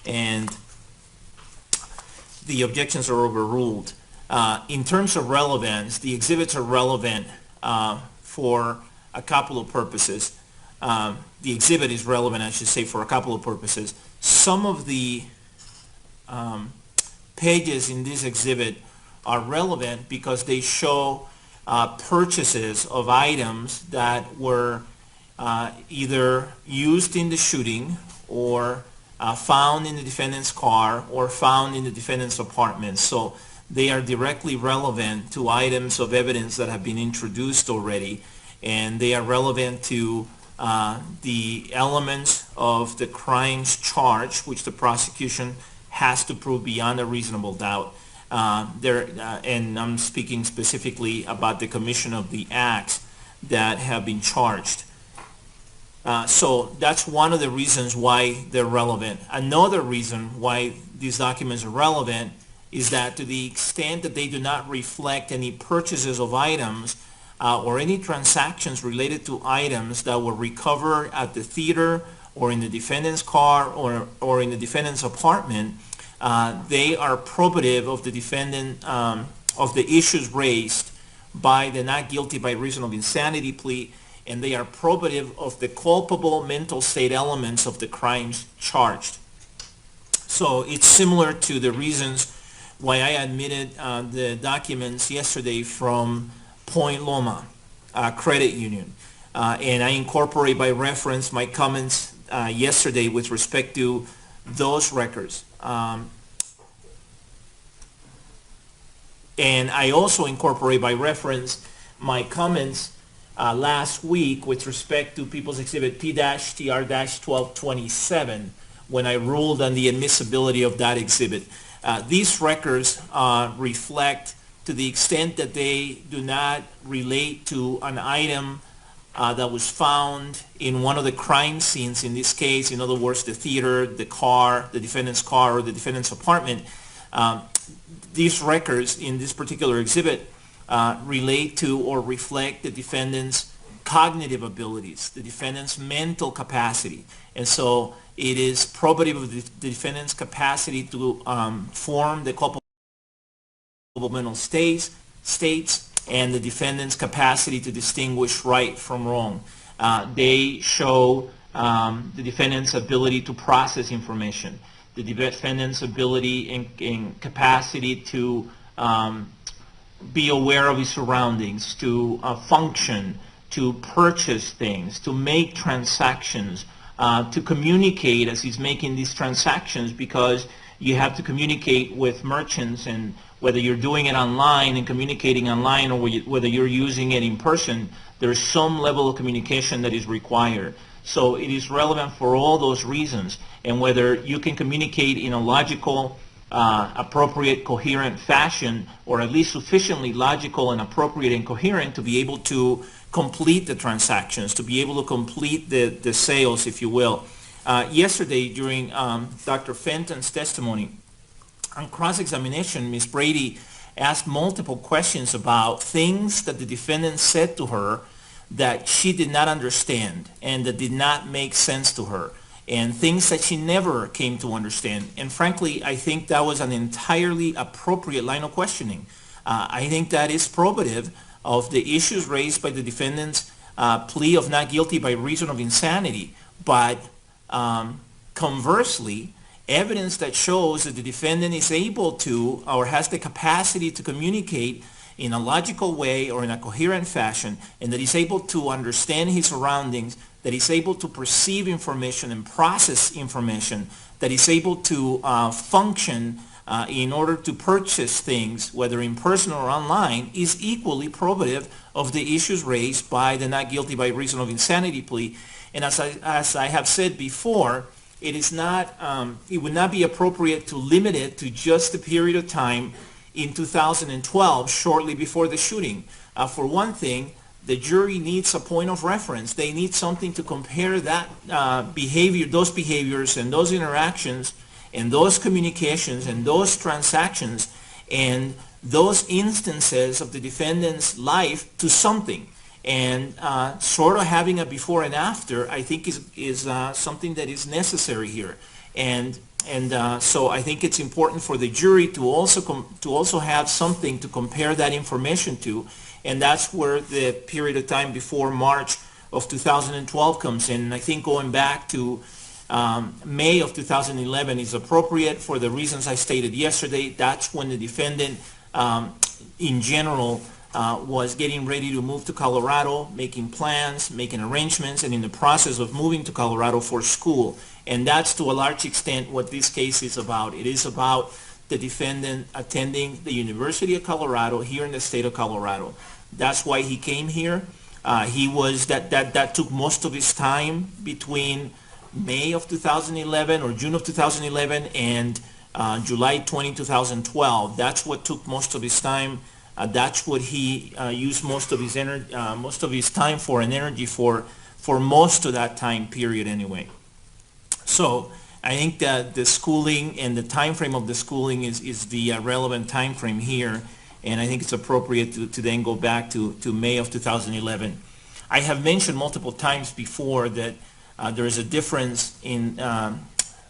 and the objections are overruled. In terms of relevance, the exhibits are relevant for a couple of purposes. The exhibit is relevant, I should say, for a couple of purposes. Some of the pages in this exhibit are relevant because they show purchases of items that were either used in the shooting or found in the defendant's car or found in the defendant's apartment. So they are directly relevant to items of evidence that have been introduced already, and they are relevant to the elements of the crimes charged, which the prosecution has to prove beyond a reasonable doubt. And I'm speaking specifically about the commission of the acts that have been charged. So that's one of the reasons why they're relevant. Another reason why these documents are relevant is that to the extent that they do not reflect any purchases of items or any transactions related to items that were recovered at the theater or in the defendant's car or in the defendant's apartment, they are probative of the defendant, of the issues raised by the not guilty by reason of insanity plea, and they are probative of the culpable mental state elements of the crimes charged. So it's similar to the reasons why I admitted the documents yesterday from Point Loma Credit Union. And I incorporate by reference my comments yesterday with respect to those records. And I also incorporate by reference my comments last week with respect to People's Exhibit P-TR-1227 when I ruled on the admissibility of that exhibit. These records reflect, to the extent that they do not relate to an item that was found in one of the crime scenes, in this case, in other words, the theater, the car, the defendant's car, or the defendant's apartment. These records in this particular exhibit relate to or reflect the defendant's cognitive abilities, the defendant's mental capacity. And so it is probative of the defendant's capacity to form the culpable mental states and the defendant's capacity to distinguish right from wrong. They show the defendant's ability to process information, the defendant's ability and capacity to be aware of his surroundings, to function, to purchase things, to make transactions, to communicate as he's making these transactions, because you have to communicate with merchants, and whether you're doing it online and communicating online or whether you're using it in person, there's some level of communication that is required. So it is relevant for all those reasons, and whether you can communicate in a logical, appropriate, coherent fashion, or at least sufficiently logical and appropriate and coherent to be able to complete the transactions, to be able to complete the sales, if you will. Yesterday, during Dr. Fenton's testimony, on cross-examination, Ms. Brady asked multiple questions about things that the defendant said to her that she did not understand and that did not make sense to her, and things that she never came to understand. And frankly, I think that was an entirely appropriate line of questioning. I think that is probative of the issues raised by the defendant's plea of not guilty by reason of insanity. But conversely, evidence that shows that the defendant is able to or has the capacity to communicate in a logical way or in a coherent fashion, and that he's able to understand his surroundings, that he's able to perceive information and process information, that he's able to function in order to purchase things, whether in person or online, is equally probative of the issues raised by the not guilty by reason of insanity plea. And as I have said before, it is not, it would not be appropriate to limit it to just the period of time in 2012, shortly before the shooting. For one thing, the jury needs a point of reference. They need something to compare that behavior, those behaviors and those interactions and those communications and those transactions and those instances of the defendant's life to something. And sort of having a before and after, I think, is something that is necessary here. So I think it's important for the jury to also have something to compare that information to, and that's where the period of time before March of 2012 comes in. And I think going back to May of 2011 is appropriate for the reasons I stated yesterday. That's when the defendant, in general, was getting ready to move to Colorado, making plans, making arrangements, and in the process of moving to Colorado for school. And that's to a large extent what this case is about. It is about the defendant attending the University of Colorado here in the state of Colorado. That's why he came here. That took most of his time between May of 2011 or June of 2011 and July 20, 2012. That's what took most of his time. That's what he used most of his time for and energy for most of that time period anyway. So I think that the schooling and the time frame of the schooling is the relevant time frame here, and I think it's appropriate to then go back to May of 2011. I have mentioned multiple times before that there is a difference in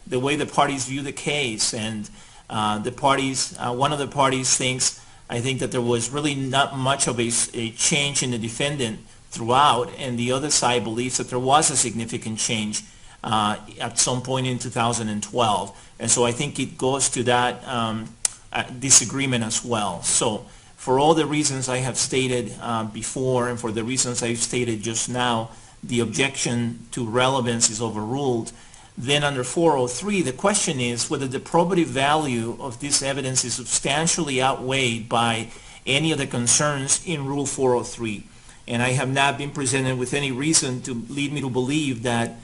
the way the parties view the case, and one of the parties thinks, I think, that there was really not much of a change in the defendant throughout, and the other side believes that there was a significant change at some point in 2012. And so I think it goes to that disagreement as well. So for all the reasons I have stated before, and for the reasons I've stated just now, the objection to relevance is overruled. Then under 403, the question is whether the probative value of this evidence is substantially outweighed by any of the concerns in Rule 403. And I have not been presented with any reason to lead me to believe that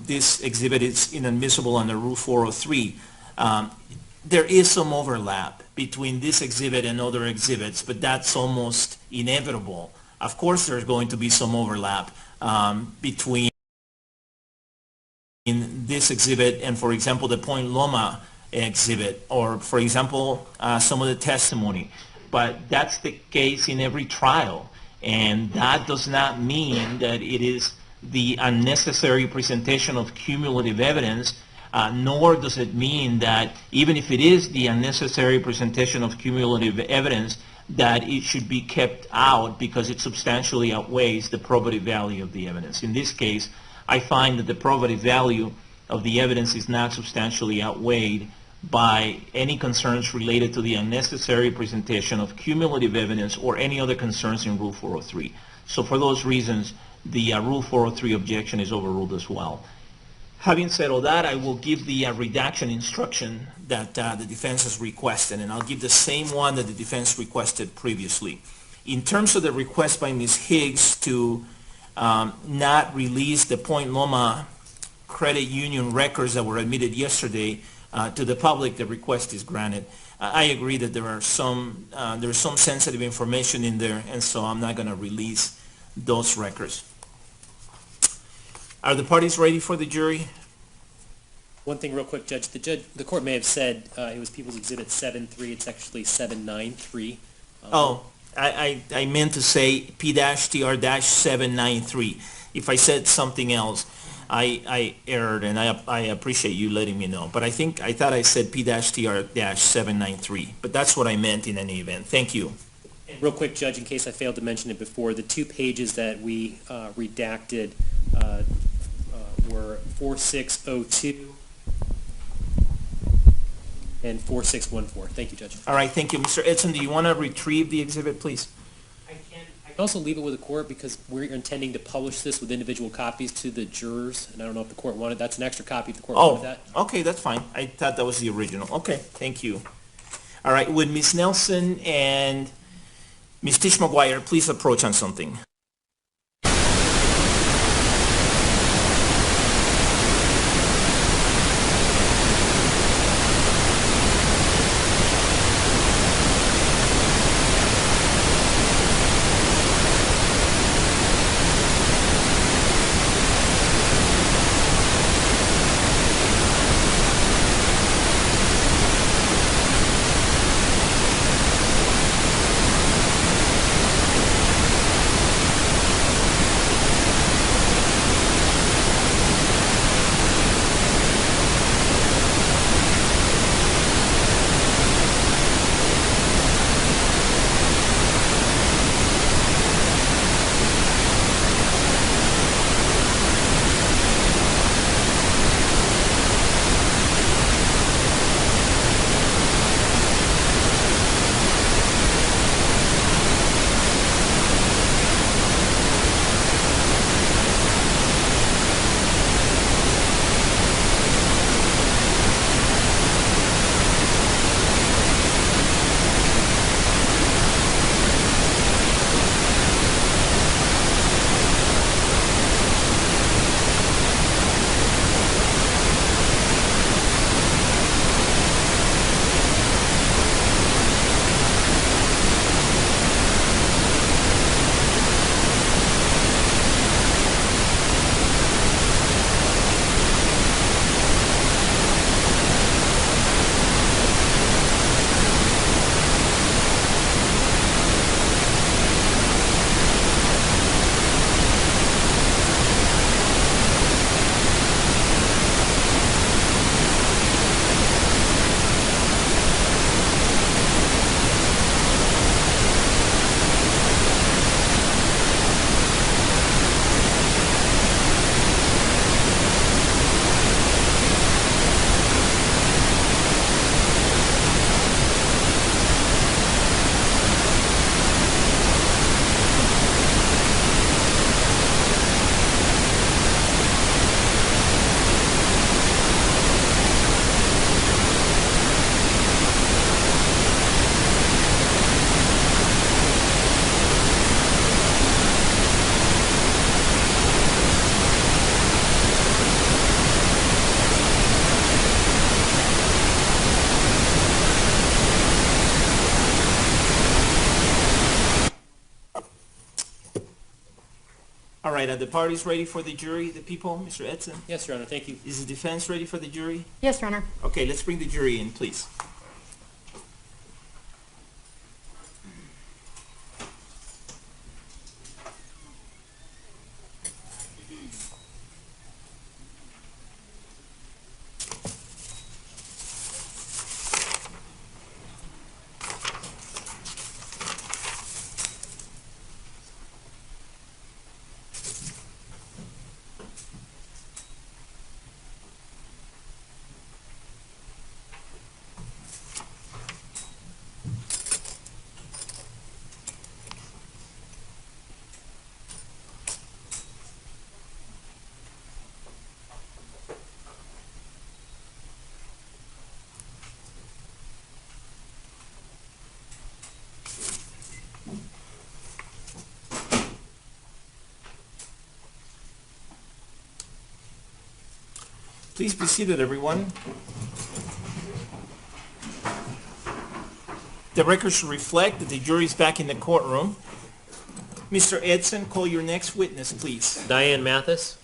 this exhibit is inadmissible under Rule 403. There is some overlap between this exhibit and other exhibits, but that's almost inevitable. Of course there's going to be some overlap between this exhibit and, for example, the Point Loma exhibit, or, for example, some of the testimony. But that's the case in every trial, and that does not mean that it is the unnecessary presentation of cumulative evidence, nor does it mean that even if it is the unnecessary presentation of cumulative evidence, that it should be kept out because it substantially outweighs the probative value of the evidence. In this case, I find that the probative value of the evidence is not substantially outweighed by any concerns related to the unnecessary presentation of cumulative evidence or any other concerns in Rule 403. So for those reasons, the Rule 403 objection is overruled as well. Having said all that, I will give the redaction instruction that the defense has requested, and I'll give the same one that the defense requested previously. In terms of the request by Ms. Higgs to not release the Point Loma credit union records that were admitted yesterday to the public, the request is granted. I agree that there's some sensitive information in there, and so I'm not going to release those records. Are the parties ready for the jury? One thing real quick, Judge. The court may have said it was People's Exhibit 7-3. It's actually 793. I meant to say P-TR-793. If I said something else, I erred, and I appreciate you letting me know. But I thought I said P-TR-793. But that's what I meant in any event. Thank you. And real quick, Judge, in case I failed to mention it before, the two pages that we redacted were 4602 and 4614. Thank you, Judge. All right, thank you. Mr. Edson, do you want to retrieve the exhibit, please? I can also leave it with the court because we're intending to publish this with individual copies to the jurors, and I don't know if the court wanted. That's an extra copy if the court wanted that. Okay, that's fine. I thought that was the original. Okay, thank you. All right, would Ms. Nelson and Ms. Tish McGuire please approach on something? right, are the parties ready for the jury, the people? Mr. Edson? Yes, Your Honor, thank you. Is the defense ready for the jury? Yes, Your Honor. Okay, let's bring the jury in, please. Please be seated, everyone. The record should reflect that the jury is back in the courtroom. Mr. Edson, call your next witness, please. Diane Mathis.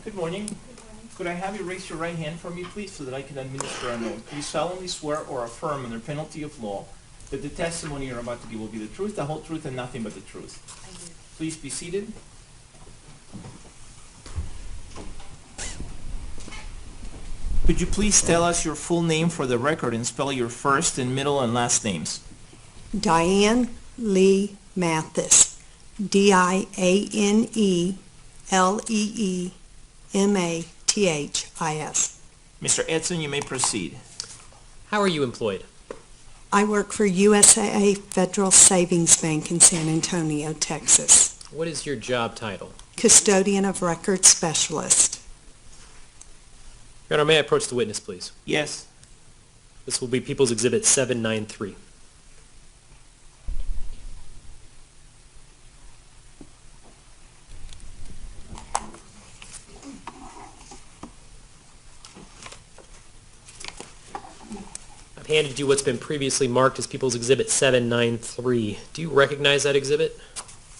Good morning. Could I have you raise your right hand for me, please, so that I can administer an oath? Do you solemnly swear or affirm under penalty of law that the testimony you're about to give will be the truth, the whole truth, and nothing but the truth? I do. Please be seated. Could you please tell us your full name for the record and spell your first and middle and last names? Diane Lee Mathis, Dianelleemathis. Mr. Edson, you may proceed. How are you employed? I work for USAA Federal Savings Bank in San Antonio, Texas. What is your job title? Custodian of Record Specialist. Your Honor, may I approach the witness, please? Yes. This will be People's Exhibit 793. I've handed you what's been previously marked as People's Exhibit 793. Do you recognize that exhibit?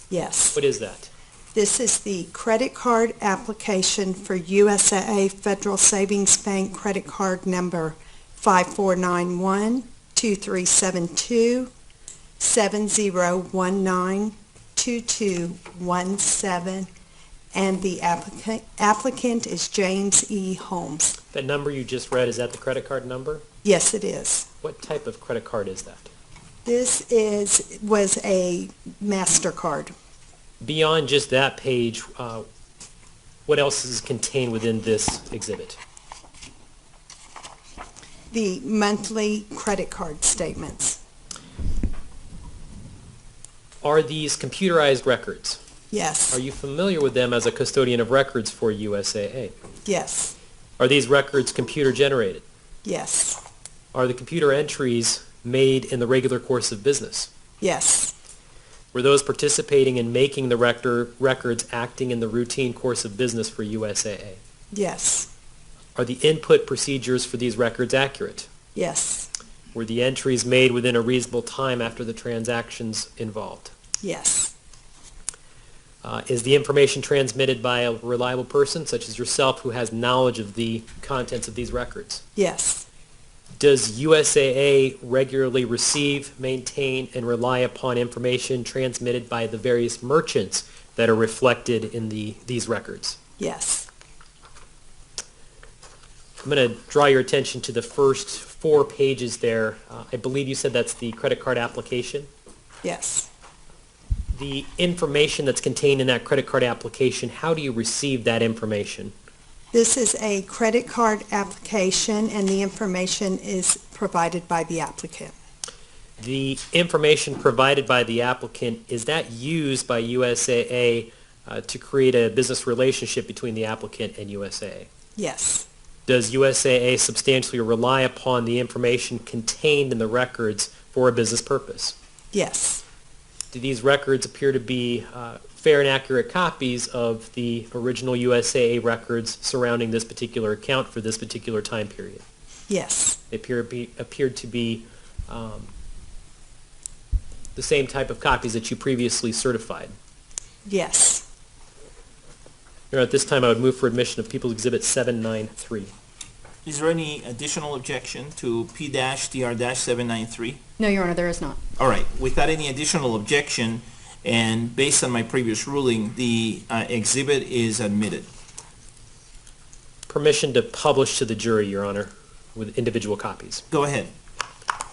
Yes. What is that? This is the credit card application for USAA Federal Savings Bank credit card number 5491-2372-7019-2217, and the applicant is James E. Holmes. That number you just read, is that the credit card number? Yes, it is. What type of credit card is that? This was a MasterCard. Beyond just that page, what else is contained within this exhibit? The monthly credit card statements. Are these computerized records? Yes. Are you familiar with them as a custodian of records for USAA? Yes. Are these records computer generated? Yes. Are the computer entries made in the regular course of business? Yes. Were those participating in making the records acting in the routine course of business for USAA? Yes. Are the input procedures for these records accurate? Yes. Were the entries made within a reasonable time after the transactions involved? Yes. Is the information transmitted by a reliable person, such as yourself, who has knowledge of the contents of these records? Yes. Does USAA regularly receive, maintain, and rely upon information transmitted by the various merchants that are reflected in these records? Yes. I'm going to draw your attention to the first 4 pages there. I believe you said that's the credit card application. Yes. The information that's contained in that credit card application, how do you receive that information? This is a credit card application, and the information is provided by the applicant. The information provided by the applicant, is that used by USAA to create a business relationship between the applicant and USAA? Yes. Does USAA substantially rely upon the information contained in the records for a business purpose? Yes. Do these records appear to be fair and accurate copies of the original USAA records surrounding this particular account for this particular time period? Yes. They appeared to be the same type of copies that you previously certified. Yes. Your Honor, at this time, I would move for admission of People's Exhibit 793. Is there any additional objection to P-TR-793? No, Your Honor, there is not. All right, without any additional objection, and based on my previous ruling, the exhibit is admitted. Permission to publish to the jury, Your Honor, with individual copies. Go ahead.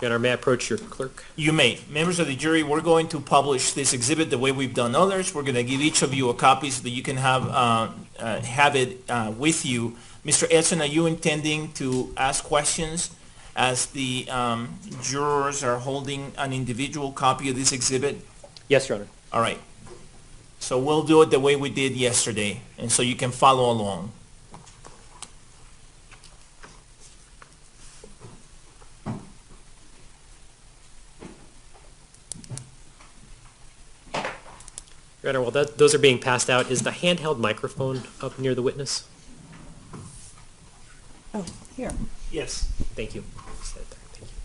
Your Honor, may I approach your clerk? You may. Members of the jury, we're going to publish this exhibit the way we've done others. We're going to give each of you a copy so that you can have it with you. Mr. Edson, are you intending to ask questions as the jurors are holding an individual copy of this exhibit? Yes, Your Honor. All right. So we'll do it the way we did yesterday, and so you can follow along. Your Honor, while those are being passed out, is the handheld microphone up near the witness? Oh, here. Yes. Thank you. Set it there. Thank you.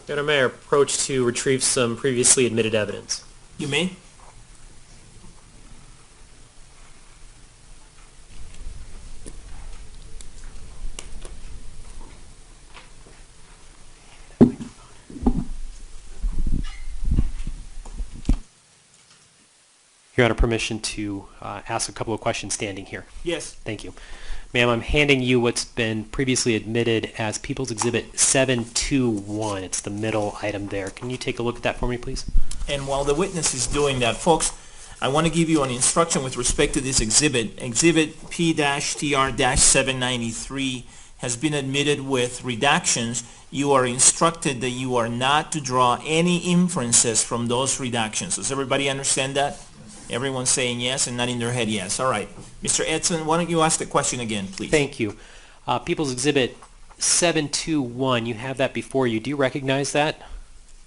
Your Honor, may I approach to retrieve some previously admitted evidence? You may. Your Honor, permission to ask a couple of questions standing here. Yes. Thank you. Ma'am, I'm handing you what's been previously admitted as People's Exhibit 721. It's the middle item there. Can you take a look at that for me, please? And while the witness is doing that, folks, I want to give you an instruction with respect to this exhibit. Exhibit P-TR-793 has been admitted with redactions. You are instructed that you are not to draw any inferences from those redactions. Does everybody understand that? Everyone's saying yes and nodding their head yes. All right. Mr. Edson, why don't you ask the question again, please? Thank you. People's Exhibit 721, you have that before you. Do you recognize that?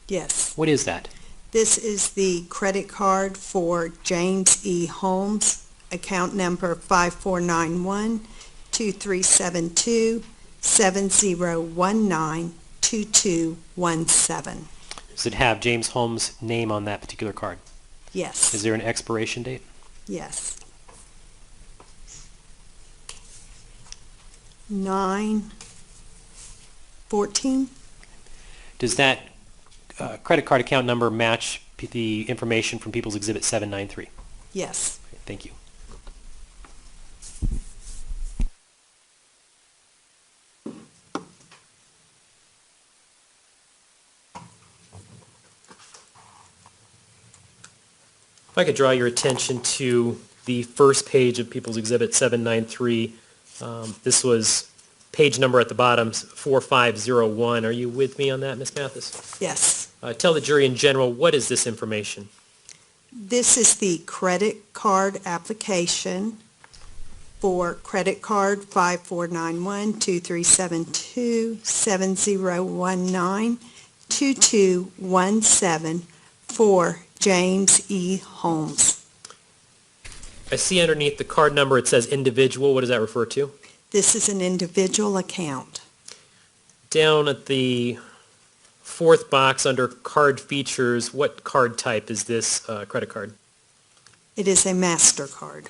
Yes. What is that? This is the credit card for James E. Holmes, account number 5491-2372-7019-2217. Does it have James Holmes' name on that particular card? Yes. Is there an expiration date? Yes. 9/14. Does that credit card account number match the information from People's Exhibit 793? Yes. Okay, thank you. If I could draw your attention to the first page of People's Exhibit 793. This was page number at the bottom, 4501. Are you with me on that, Ms. Mathis? Yes. Tell the jury in general, what is this information? This is the credit card application for credit card 5491-2372-7019-2217 for James E. Holmes. I see underneath the card number it says individual. What does that refer to? This is an individual account. Down at the fourth box under card features, what card type is this credit card? It is a MasterCard.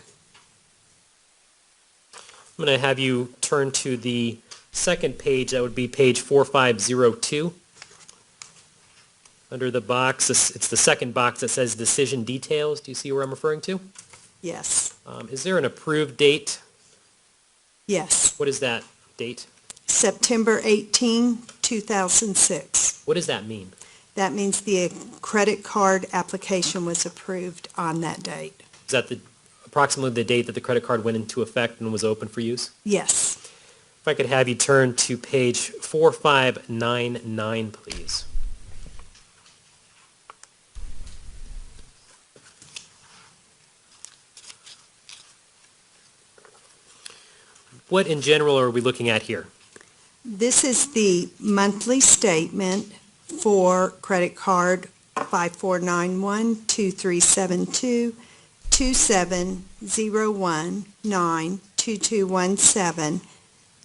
I'm going to have you turn to the second page. That would be page 4502. Under the box, it's the second box that says decision details. Do you see where I'm referring to? Yes. Is there an approved date? Yes. What is that date? September 18, 2006. What does that mean? That means the credit card application was approved on that date. Is that approximately the date that the credit card went into effect and was open for use? Yes. If I could have you turn to page 4599, please. What in general are we looking at here? This is the monthly statement for credit card 5491-2372-27019-2217,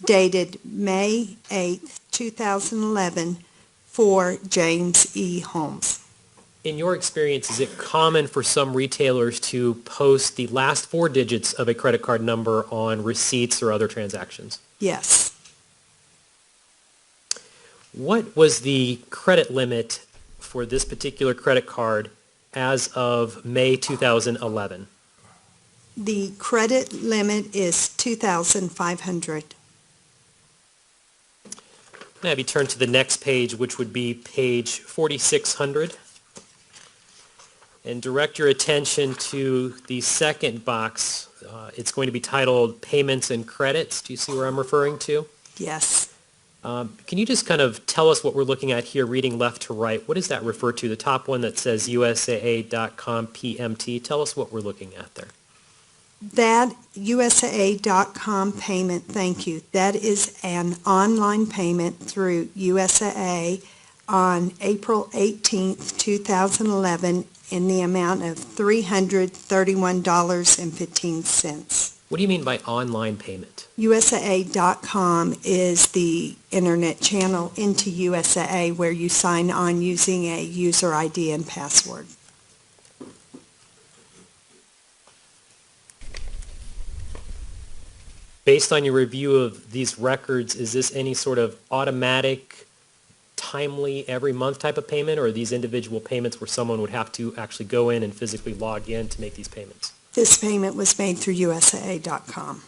dated May 8th, 2011, for James E. Holmes. In your experience, is it common for some retailers to post the last four digits of a credit card number on receipts or other transactions? Yes. What was the credit limit for this particular credit card as of May 2011? The credit limit is $2,500. Now have you turn to the next page, which would be page 4600, and direct your attention to the second box. It's going to be titled Payments and Credits. Do you see where I'm referring to? Yes. Can you just kind of tell us what we're looking at here, reading left to right? What does that refer to? The top one that says USAA.com PMT. Tell us what we're looking at there. That USAA.com payment, thank you, that is an online payment through USAA on April 18th, 2011 in the amount of $331.15. What do you mean by online payment? USAA.com is the internet channel into USAA where you sign on using a user ID and password. Based on your review of these records, is this any sort of automatic, timely, every month type of payment, or are these individual payments where someone would have to actually go in and physically log in to make these payments? This payment was made through USAA.com.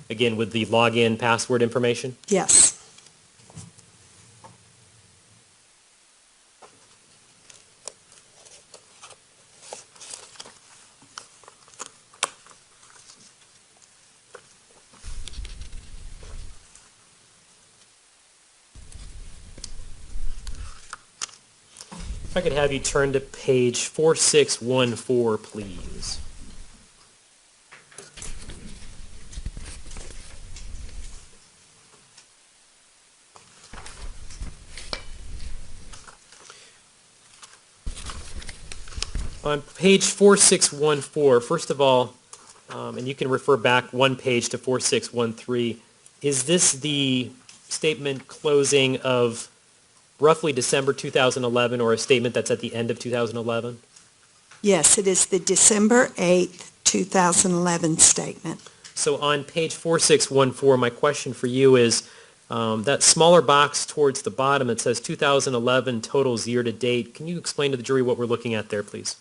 Again, with the login password information? Yes. If I could have you turn to page 4614, please. On page 4614, first of all, and you can refer back one page to 4613, is this the statement closing of roughly December 2011, or a statement that's at the end of 2011? Yes, it is the December 8th, 2011 statement. So on page 4614, my question for you is, that smaller box towards the bottom, it says 2011 totals year to date. Can you explain to the jury what we're looking at there, please?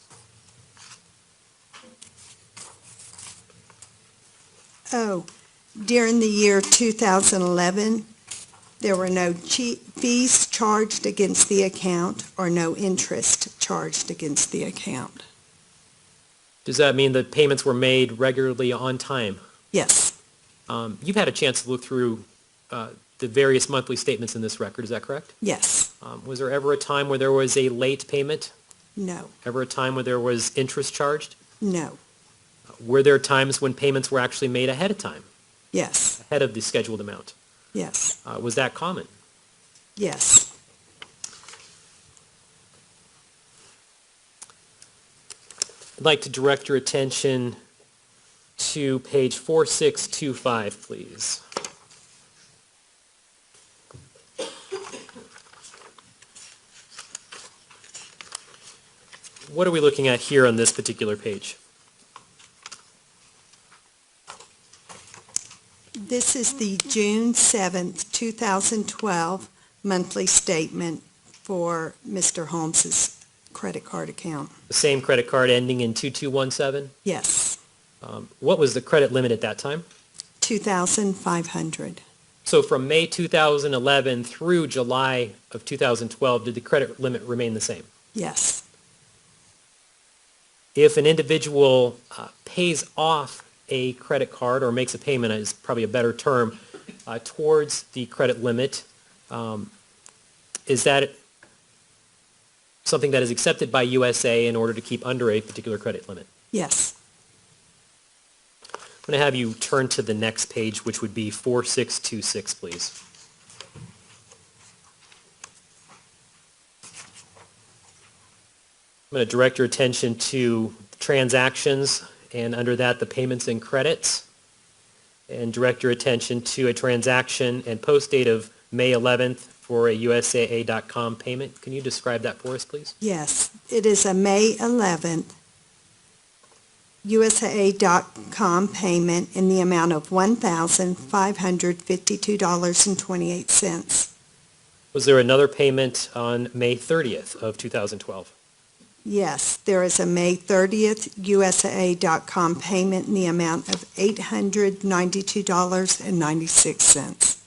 Oh, during the year 2011, there were no fees charged against the account or no interest charged against the account. Does that mean that payments were made regularly on time? Yes. You've had a chance to look through the various monthly statements in this record, is that correct? Yes. Was there ever a time where there was a late payment? No. Ever a time where there was interest charged? No. Were there times when payments were actually made ahead of time, Yes. ahead of the scheduled amount? Yes. Was that common? Yes. I'd like to direct your attention to page 4625, please. What are we looking at here on this particular page? This is the June 7th, 2012 monthly statement for Mr. Holmes's credit card account. The same credit card ending in 2217? Yes. What was the credit limit at that time? $2,500. So from May 2011 through July of 2012, did the credit limit remain the same? Yes. If an individual pays off a credit card, or makes a payment is probably a better term, towards the credit limit. Is that something that is accepted by USA in order to keep under a particular credit limit? Yes. I'm going to have you turn to the next page, which would be 4626, please. I'm going to direct your attention to transactions, and under that, the payments and credits, and direct your attention to a transaction and post date of May 11th for a USAA.com payment. Can you describe that for us, please? Yes. It is a May 11th USAA.com payment in the amount of $1,552.28. Was there another payment on May 30th of 2012? Yes, there is a May 30th USAA.com payment in the amount of $892.96.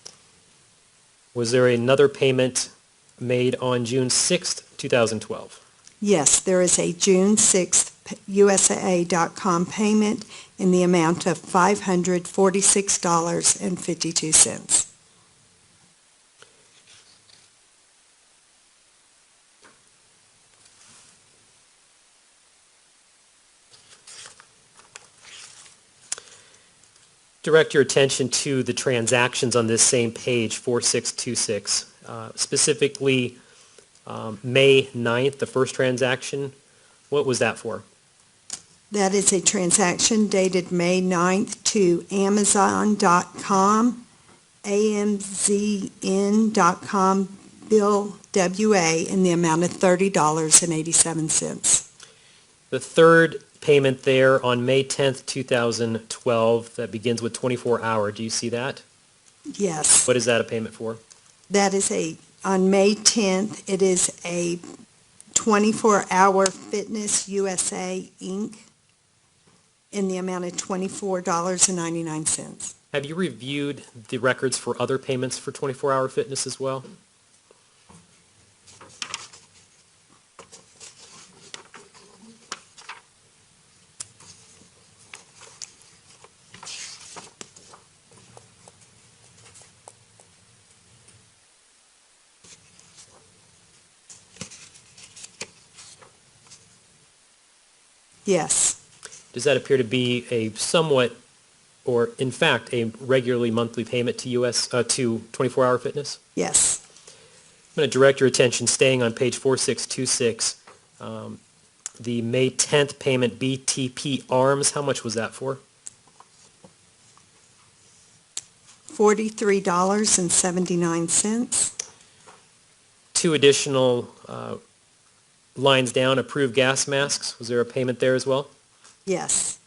Was there another payment made on June 6th, 2012? Yes, there is a June 6th USAA.com payment in the amount of $546.52. Direct your attention to the transactions on this same page, 4626, specifically May 9th, the first transaction. What was that for? That is a transaction dated May 9th to Amazon.com, AMZN.com, Bill WA, in the amount of $30.87. The third payment there on May 10th, 2012, that begins with 24-hour. Do you see that? Yes. What is that a payment for? That is on May 10th, it is a 24-hour Fitness USA, Inc., in the amount of $24.99. Have you reviewed the records for other payments for 24-hour fitness as well? Yes. Does that appear to be a somewhat, or in fact, a regularly monthly payment to to 24-hour fitness? Yes. I'm going to direct your attention, staying on page 4626, the May 10th payment, BTP Arms. How much was that for? $43.79. Two additional lines down, approved gas masks. Was there a payment there as well? Yes.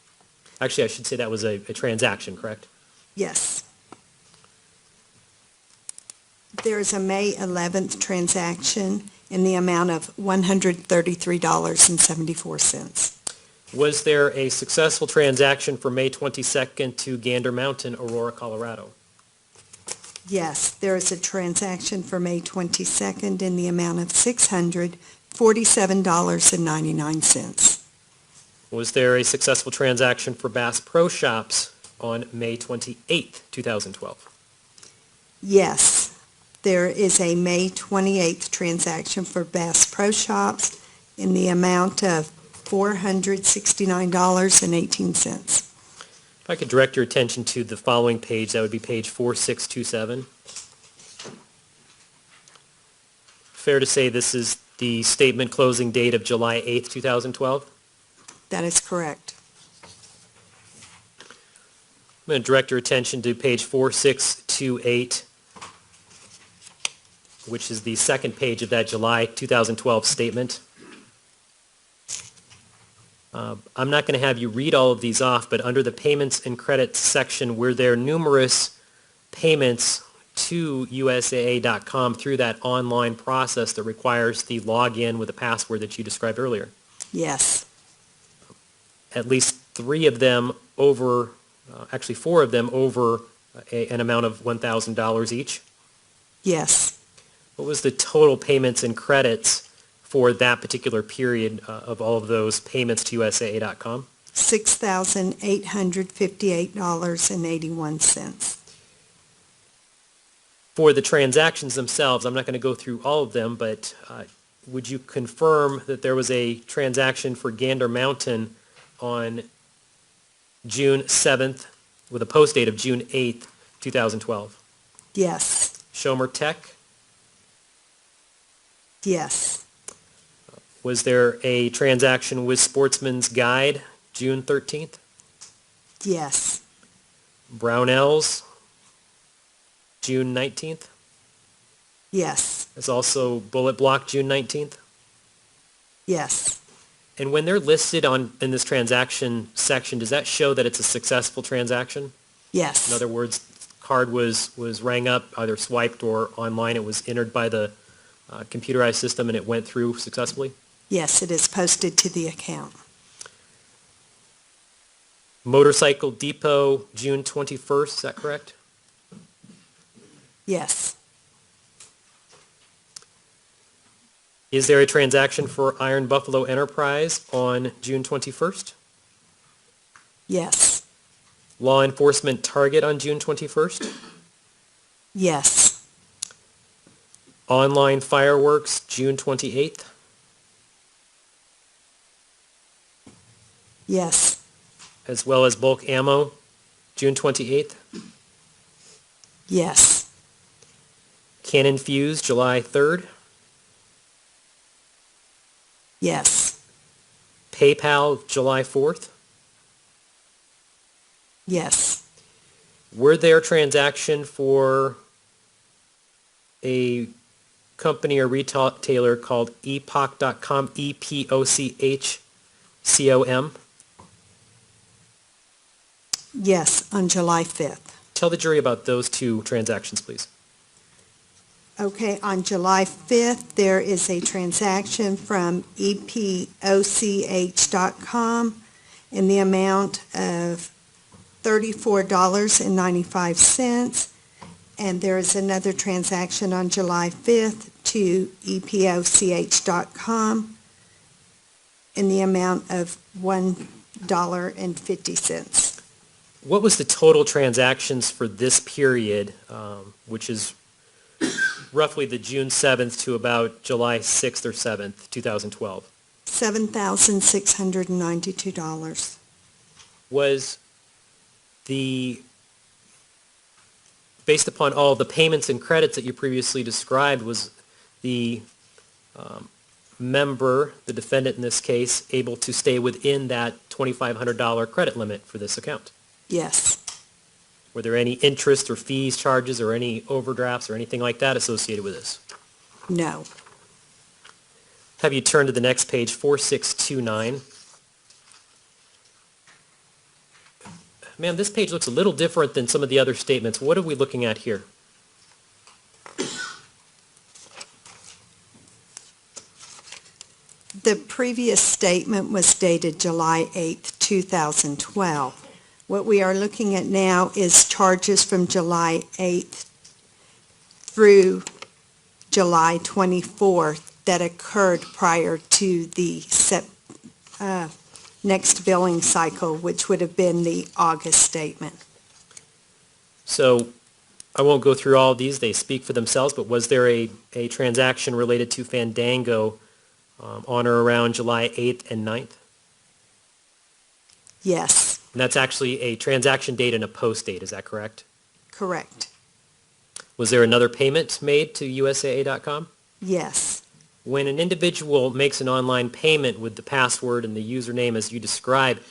Actually, I should say that was a transaction, correct? Yes. There is a May 11th transaction in the amount of $133.74. Was there a successful transaction for May 22nd to Gander Mountain, Aurora, Colorado? Yes, there is a transaction for May 22nd in the amount of $647.99. Was there a successful transaction for Bass Pro Shops on May 28th, 2012? Yes, there is a May 28th transaction for Bass Pro Shops in the amount of $469.18. If I could direct your attention to the following page, that would be page 4627. Fair to say this is the statement closing date of July 8th, 2012? That is correct. I'm going to direct your attention to page 4628, which is the second page of that July 2012 statement. I'm not going to have you read all of these off, but under the payments and credits section, were there numerous payments to USAA.com through that online process that requires the login with a password that you described earlier? Yes. At least three of them over, actually four of them over an amount of $1,000 each? Yes. What was the total payments and credits for that particular period of all of those payments to USAA.com? $6,858.81. For the transactions themselves, I'm not going to go through all of them, but would you confirm that there was a transaction for Gander Mountain on June 7th with a post date of June 8th, 2012? Yes. Schomer Tech? Yes. Was there a transaction with Sportsman's Guide, June 13th? Yes. Brownells, June 19th? Yes. There's also Bullet Block, June 19th? Yes. And when they're listed in this transaction section, does that show that it's a successful transaction? Yes. In other words, card was rang up, either swiped or online, it was entered by the computerized system and it went through successfully? Yes, it is posted to the account. Motorcycle Depot, June 21st, is that correct? Yes. Is there a transaction for Iron Buffalo Enterprise on June 21st? Yes. Law Enforcement Target on June 21st? Yes. Online Fireworks, June 28th? Yes. As well as Bulk Ammo, June 28th? Yes. Cannon Fuse, July 3rd? Yes. PayPal, July 4th? Yes. Were there transaction for a company or retailer called epoch.com, EPOCHCOM? Yes, on July 5th. Tell the jury about those two transactions, please. Okay, on July 5th, there is a transaction from EPOCH.com in the amount of $34.95, and there is another transaction on July 5th to EPOCH.com in the amount of $1.50. What was the total transactions for this period, which is roughly the June 7th to about July 6th or 7th, 2012? $7,692. Was based upon all the payments and credits that you previously described, was the member, the defendant in this case, able to stay within that $2,500 credit limit for this account? Yes. Were there any interest or fees, charges, or any overdrafts or anything like that associated with this? No. Have you turn to the next page, 4629. Ma'am, this page looks a little different than some of the other statements. What are we looking at here? The previous statement was dated July 8th, 2012. What we are looking at now is charges from July 8th through July 24th that occurred prior to the next billing cycle, which would have been the August statement. So I won't go through all of these. They speak for themselves, but was there a transaction related to Fandango on or around July 8th and 9th? Yes. And that's actually a transaction date and a post date, is that correct? Correct. Was there another payment made to USAA.com? Yes. When an individual makes an online payment with the password and the username as you described,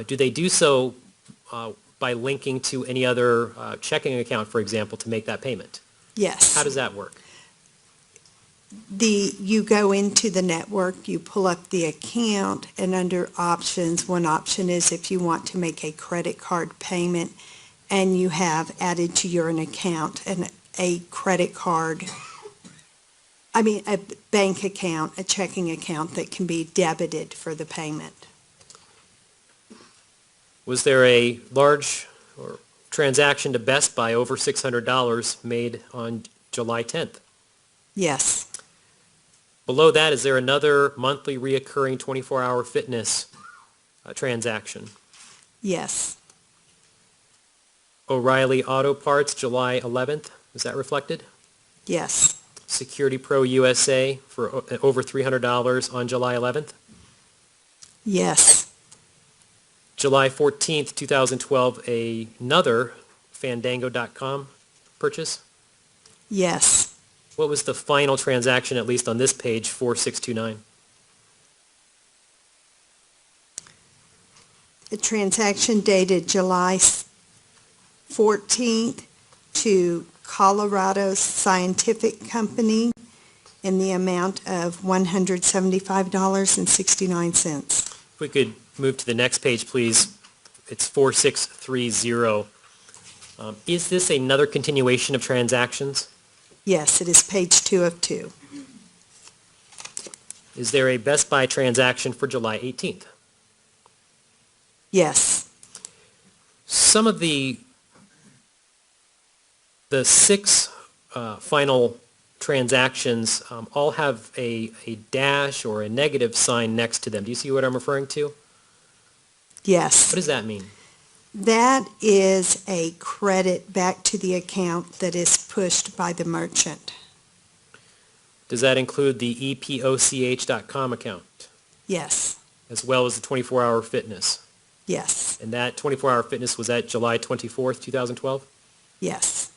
do they do so by linking to any other checking account, for example, to make that payment? Yes. How does that work? You go into the network, you pull up the account, and under options, one option is if you want to make a credit card payment and you have added to your account a credit card, a bank account, a checking account that can be debited for the payment. Was there a large transaction to Best Buy over $600 made on July 10th? Yes. Below that, is there another monthly reoccurring 24-hour fitness transaction? Yes. O'Reilly Auto Parts, July 11th, is that reflected? Yes. Security Pro USA for over $300 on July 11th. Yes. July 14th, 2012, another Fandango.com purchase. Yes. What was the final transaction, at least on this page, 4629? A transaction dated July 14th to Colorado Scientific Company in the amount of $175.69. If we could move to the next page, please. It's 4630. Is this another continuation of transactions? Yes, it is page 2 of 2. Is there a Best Buy transaction for July 18th? Yes. Some of the six final transactions all have a dash or a negative sign next to them. Do you see what I'm referring to? Yes. What does that mean? That is a credit back to the account that is pushed by the merchant. Does that include the epoch.com account, Yes. as well as the 24-hour fitness? Yes. And that 24-hour fitness was at July 24th, 2012? Yes.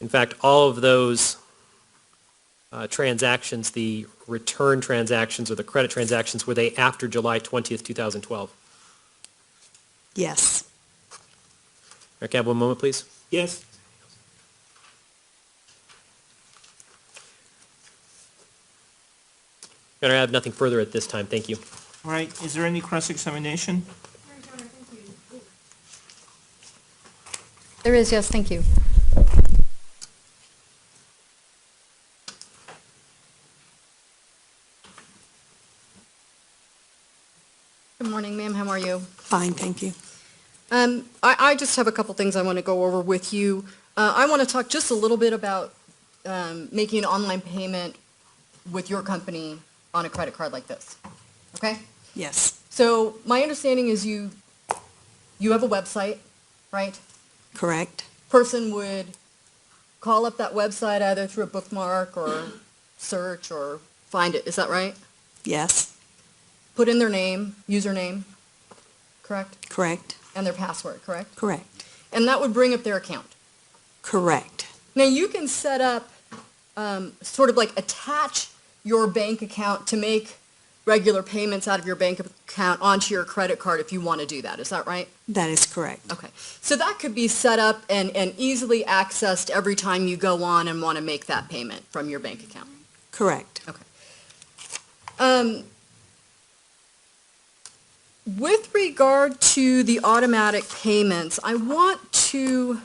In fact, all of those transactions, the return transactions or the credit transactions, were they after July 20th, 2012? Yes. Eric, have one moment, please. Yes. Your Honor, I have nothing further at this time. Thank you. All right. Is there any cross-examination? There is, yes, thank you. Good morning, ma'am. How are you? Fine, thank you. I just have a couple things I want to go over with you. I want to talk just a little bit about making an online payment with your company on a credit card like this. Okay? Yes. So my understanding is you have a website, right? Correct. Person would call up that website either through a bookmark or search or find it. Is that right? Yes. Put in their name, username, correct? Correct. And their password, correct? Correct. And that would bring up their account. Correct. Now you can set up, sort of like attach your bank account to make regular payments out of your bank account onto your credit card if you want to do that. Is that right? That is correct. Okay. So that could be set up and easily accessed every time you go on and want to make that payment from your bank account. Correct. Okay. With regard to the automatic payments, I want to,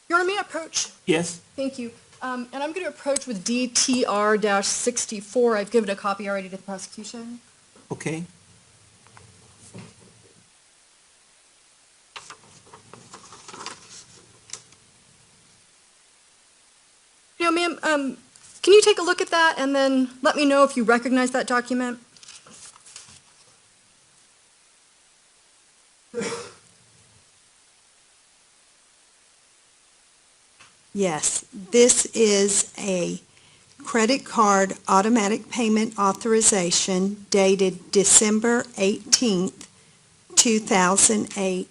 Your Honor, may I approach? Yes. Thank you. And I'm going to approach with DTR-64. I've given a copy already to the prosecution. Okay. Now, ma'am, can you take a look at that and then let me know if you recognize that document? Yes. This is a credit card automatic payment authorization dated December 18th, 2008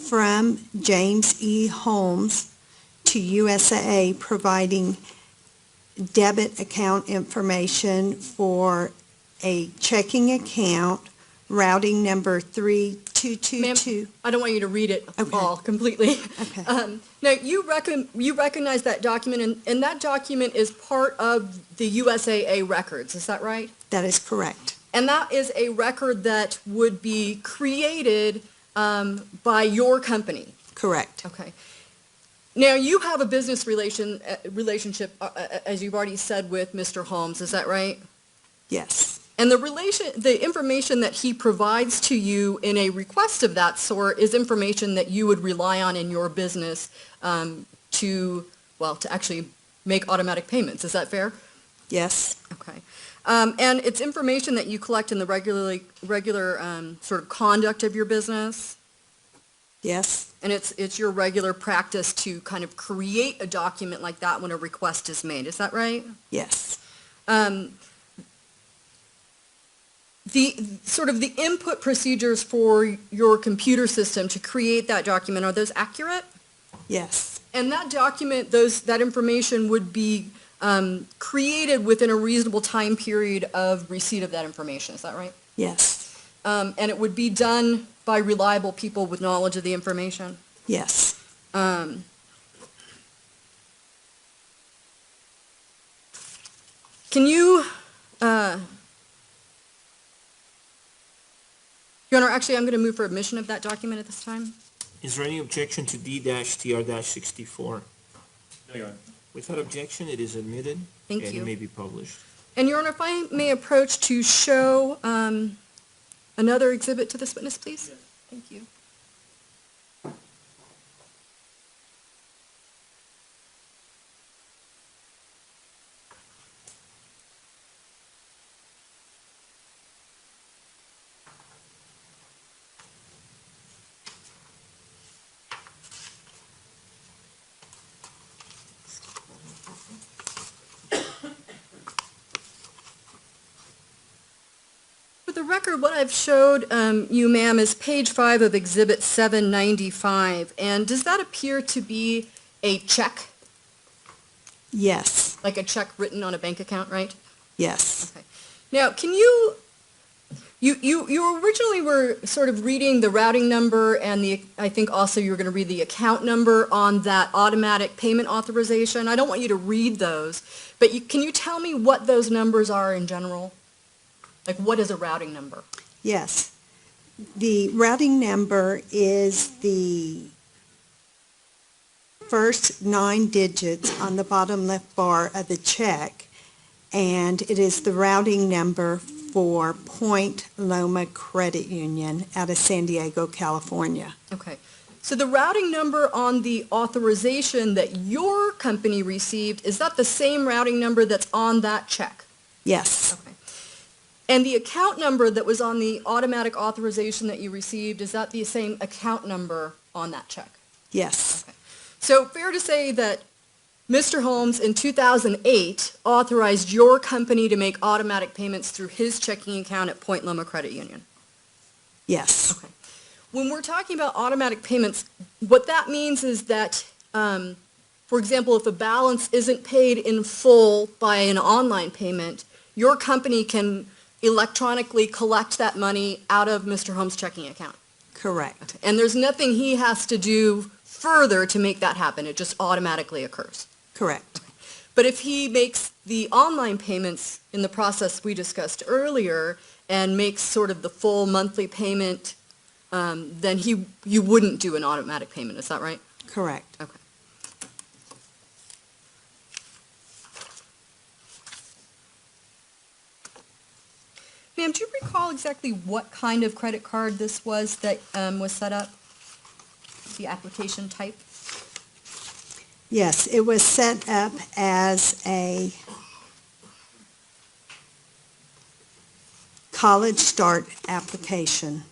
from James E. Holmes to Usaa, providing debit account information for a checking account, routing number 3222. Ma'am, I don't want you to read it Okay. all completely. Okay. Now, you recognize that document, and that document is part of the USAA records, is that right? That is correct. And that is a record that would be created by your company. Correct. Okay. Now, you have a business relationship, as you've already said, with Mr. Holmes, is that right? Yes. And the information that he provides to you in a request of that sort is information that you would rely on in your business to actually make automatic payments. Is that fair? Yes. Okay. And it's information that you collect in the regular sort of conduct of your business? Yes, And it's your regular practice to kind of create a document like that when a request is made, is that right? yes, The, sort of the input procedures for your computer system to create that document, are those accurate? yes, And that document, that information would be created within a reasonable time period of receipt of that information, is that right? yes, And it would be done by reliable people with knowledge of the information? yes. Can you, Your Honor, actually, I'm going to move for admission of that document at this time. Is there any objection to D-TR-64? No, Your Honor. Without objection, it is admitted. Thank And you. it may be published. And Your Honor, if I may approach to show another exhibit to this witness, please? Yes. Thank you. For the record, what I've showed you, ma'am, is page 5 of Exhibit 795. And does that appear to be a check, Yes, like a check written on a bank account, right? yes, Okay. Now, can you originally were sort of reading the routing number and I think also you were going to read the account number on that automatic payment authorization. I don't want you to read those, but can you tell me what those numbers are in general? Like, what is a routing number? yes. The routing number is the first 9 digits on the bottom left bar of the check, and it is the routing number for Point Loma Credit Union out of San Diego, California. Okay. So the routing number on the authorization that your company received, is that the same routing number that's on that check? Yes, Okay. And the account number that was on the automatic authorization that you received, is that the same account number on that check? yes, Okay. So fair to say that Mr. Holmes in 2008 authorized your company to make automatic payments through his checking account at Point Loma Credit Union? yes, Okay. When we're talking about automatic payments, what that means is that, for example, if a balance isn't paid in full by an online payment, your company can electronically collect that money out of Mr. Holmes' checking account. correct, And there's nothing he has to do further to make that happen. It just automatically occurs. correct, But if he makes the online payments in the process we discussed earlier and makes sort of the full monthly payment, then you wouldn't do an automatic payment. Is that right? correct. Okay. Ma'am, do you recall exactly what kind of credit card this was that was set up? The application type? Yes, it was set up as a college start application.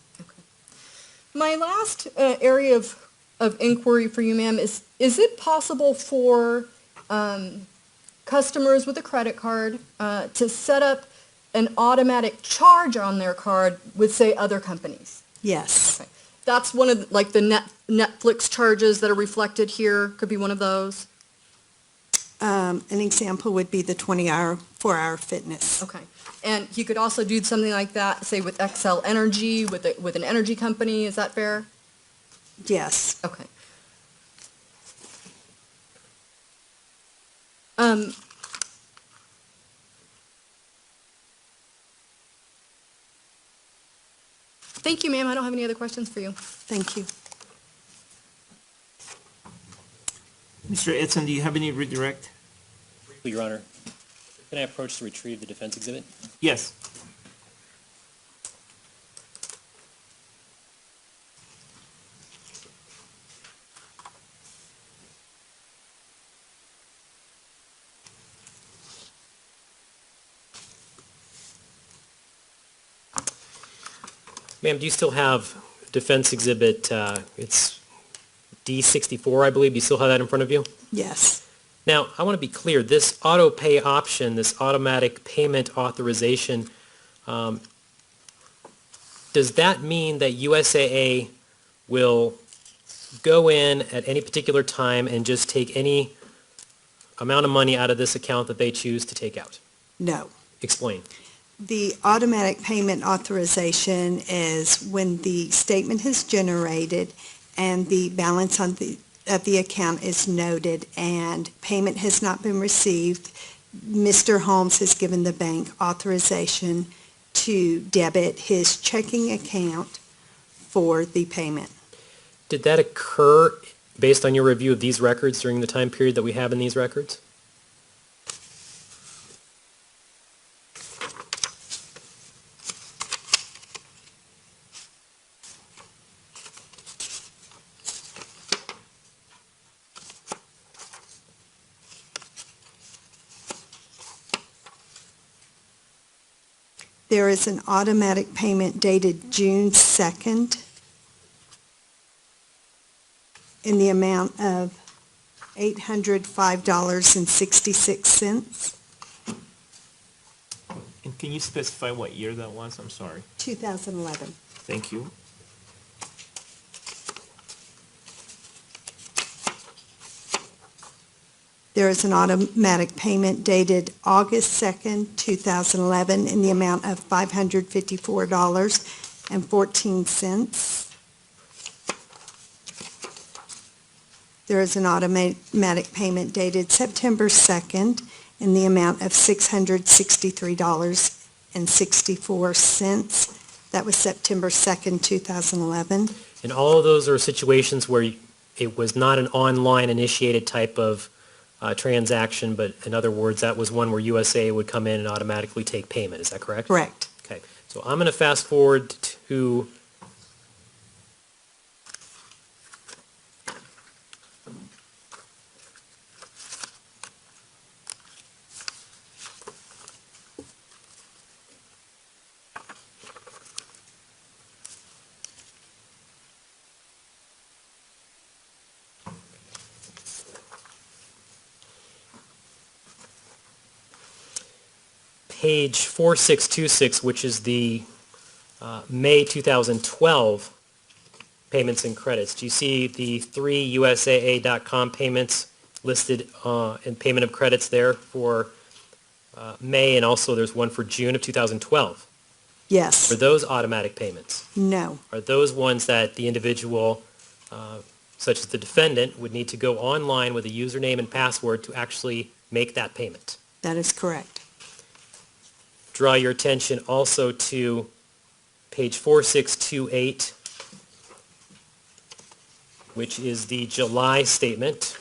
My last area of inquiry for you, ma'am, is it possible for customers with a credit card to set up an automatic charge on their card with, say, other companies? Yes, Okay. That's one of like the Netflix charges that are reflected here, could be one of those? an example would be the 20-hour, 4-hour fitness. Okay. And he could also do something like that, say, with Xcel Energy, with an energy company, is that fair? Yes, Okay. Thank you, ma'am. I don't have any other questions for you. thank you. Mr. Edson, do you have any redirect? Briefly, Your Honor, can I approach to retrieve the defense exhibit? Yes. Ma'am, do you still have defense exhibit, it's D64, I believe. Do you still have that in front of you? Yes. Now, I want to be clear, this auto pay option, this automatic payment authorization, does that mean that USAA will go in at any particular time and just take any amount of money out of this account that they choose to take out? No. Explain. The automatic payment authorization is when the statement is generated and the balance of the account is noted and payment has not been received, Mr. Holmes has given the bank authorization to debit his checking account for the payment. Did that occur based on your review of these records during the time period that we have in these records? There is an automatic payment dated June 2nd in the amount of $805.66. And can you specify what year that was? I'm sorry. 2011. Thank you. There is an automatic payment dated August 2nd, 2011 in the amount of $554.14. There is an automatic payment dated September 2nd in the amount of $663.64. That was September 2nd, 2011. And all of those are situations where it was not an online initiated type of transaction, but in other words, that was one where USA would come in and automatically take payment. Is that correct? Correct. Okay. So I'm going to fast forward to page 4626, which is the May 2012 payments and credits. Do you see the 3 USAA.com payments listed in payment of credits there for May, and also there's one for June of 2012? Yes. Are those automatic payments? No. Are those ones that the individual, such as the defendant, would need to go online with a username and password to actually make that payment? That is correct. Draw your attention also to page 4628, which is the July statement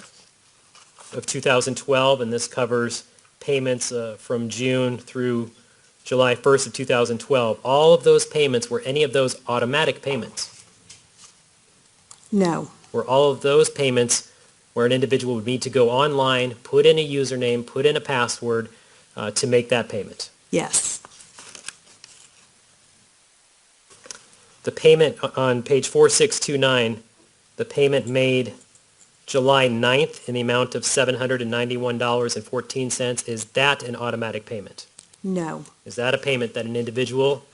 of 2012, and this covers payments from June through July 1st of 2012. All of those payments, were any of those automatic payments? No. Were all of those payments where an individual would need to go online, put in a username, put in a password to make that payment? Yes. The payment on page 4629, the payment made July 9th in the amount of $791.14, is that an automatic payment? No. Is that a payment that an individual,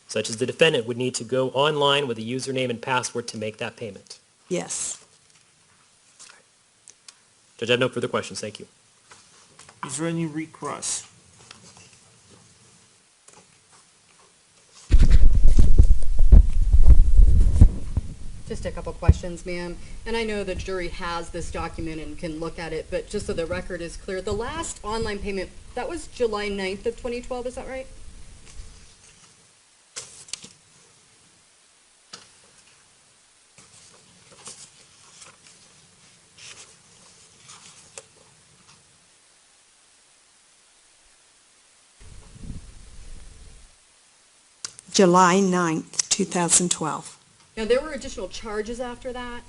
such as the defendant, would need to go online with a username and password to make that payment? Yes. Judge, I have no further questions. Thank you. Is there any recross? Just a couple questions, ma'am. And I know the jury has this document and can look at it, but just so the record is clear, the last online payment, that was July 9th of 2012, is that right? July 9th, 2012. Now, there were additional charges after that,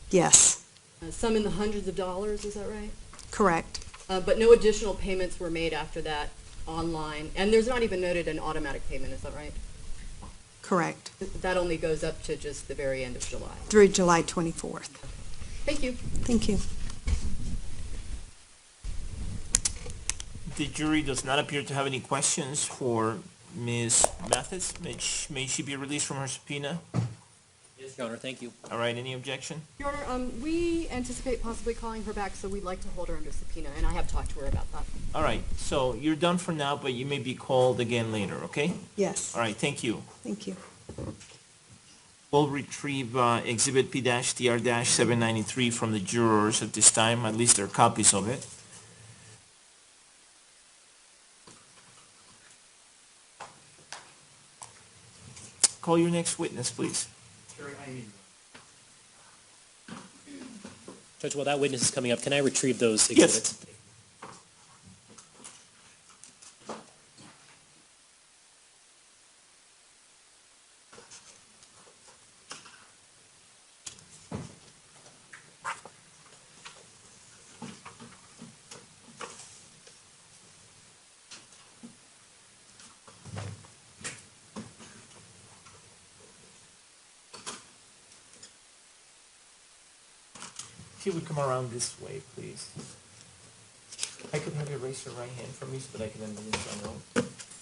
Yes. some in the hundreds of dollars, is that right? Correct. But no additional payments were made after that online, and there's not even noted an automatic payment, is that right? Correct. That only goes up to just the very end of July. Through July 24th. Thank you. Thank you. The jury does not appear to have any questions for Ms. Mathis. May she be released from her subpoena? Yes, Your Honor, thank you. All right, any objection? Your Honor, we anticipate possibly calling her back, so we'd like to hold her under subpoena, and I have talked to her about that. All right, so you're done for now, but you may be called again later, okay? Yes. All right, thank you. Thank you. We'll retrieve Exhibit P-TR-793 from the jurors at this time, at least there are copies of it. Call your next witness, please. Judge, while that witness is coming up, can I retrieve those Yes. exhibits? If you would come around this way, please. I could have you raise your right hand for me so that I can administer an oath.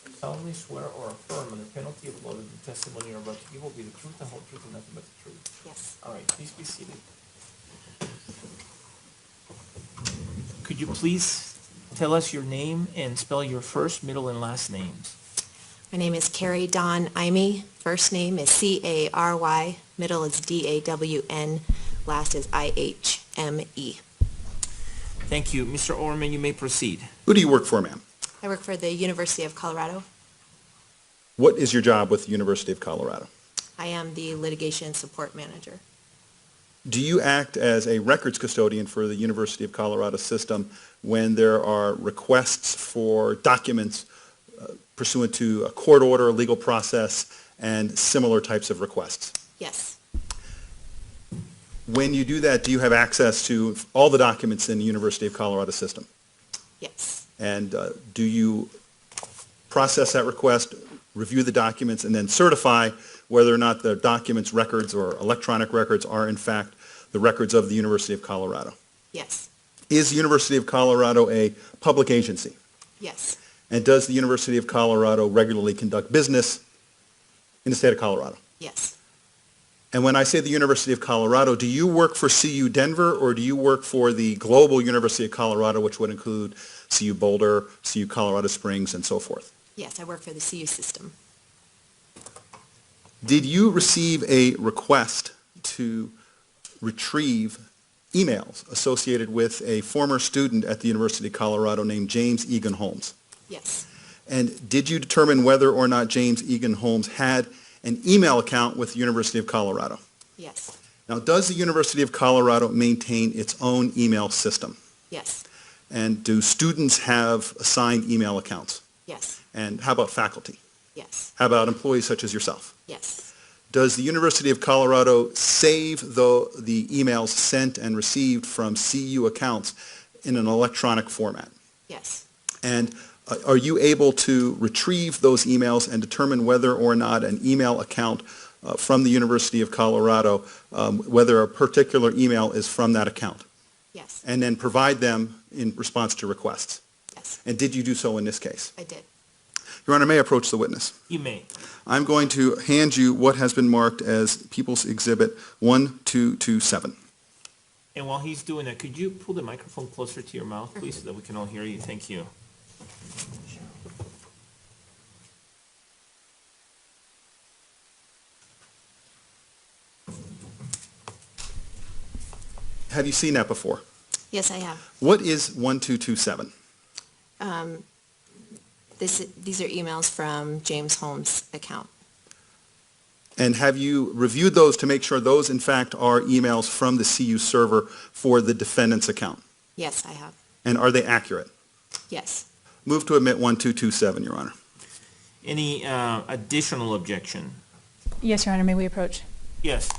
You solemnly swear or affirm under penalty of law that the testimony you're about to give will be the truth, the whole truth, and nothing but the truth. Yes. All right, please be seated. Could you please tell us your name and spell your first, middle, and last names? My name is Carrie Dawn Imey. First name is C-A-R-Y. Middle is D-A-W-N. Last is I-H-M-E. Thank you. Mr. Orman, you may proceed. Who do you work for, ma'am? I work for the University of Colorado. What is your job with the University of Colorado? I am the litigation support manager. Do you act as a records custodian for the University of Colorado system when there are requests for documents pursuant to a court order, a legal process, and similar types of requests? Yes. When you do that, do you have access to all the documents in the University of Colorado system? Yes. And do you process that request, review the documents, and then certify whether or not the documents, records, or electronic records are in fact the records of the University of Colorado? Yes. Is the University of Colorado a public agency? Yes. And does the University of Colorado regularly conduct business in the state of Colorado? Yes. And when I say the University of Colorado, do you work for CU Denver, or do you work for the global University of Colorado, which would include CU Boulder, CU Colorado Springs, and so forth? Yes, I work for the CU system. Did you receive a request to retrieve emails associated with a former student at the University of Colorado named James Egan Holmes? Yes. And did you determine whether or not James Egan Holmes had an email account with the University of Colorado? Yes. Now, does the University of Colorado maintain its own email system? Yes. And do students have assigned email accounts? Yes. And how about faculty? Yes. How about employees such as yourself? Yes. Does the University of Colorado save the emails sent and received from CU accounts in an electronic format? Yes. And are you able to retrieve those emails and determine whether or not an email account from the University of Colorado, whether a particular email is from that account? Yes. And then provide them in response to requests? Yes. And did you do so in this case? I did. Your Honor, may I approach the witness? You may. I'm going to hand you what has been marked as People's Exhibit 1227. And while he's doing that, could you pull the microphone closer to your mouth, please, so that we can all hear you? Thank you. Have you seen that before? Yes, I have. What is 1227? These are emails from James Holmes' account. And have you reviewed those to make sure those, in fact, are emails from the CU server for the defendant's account? Yes, I have. And are they accurate? Yes. Move to admit 1227, Your Honor. Any additional objection? Yes, Your Honor, may we approach? Yes.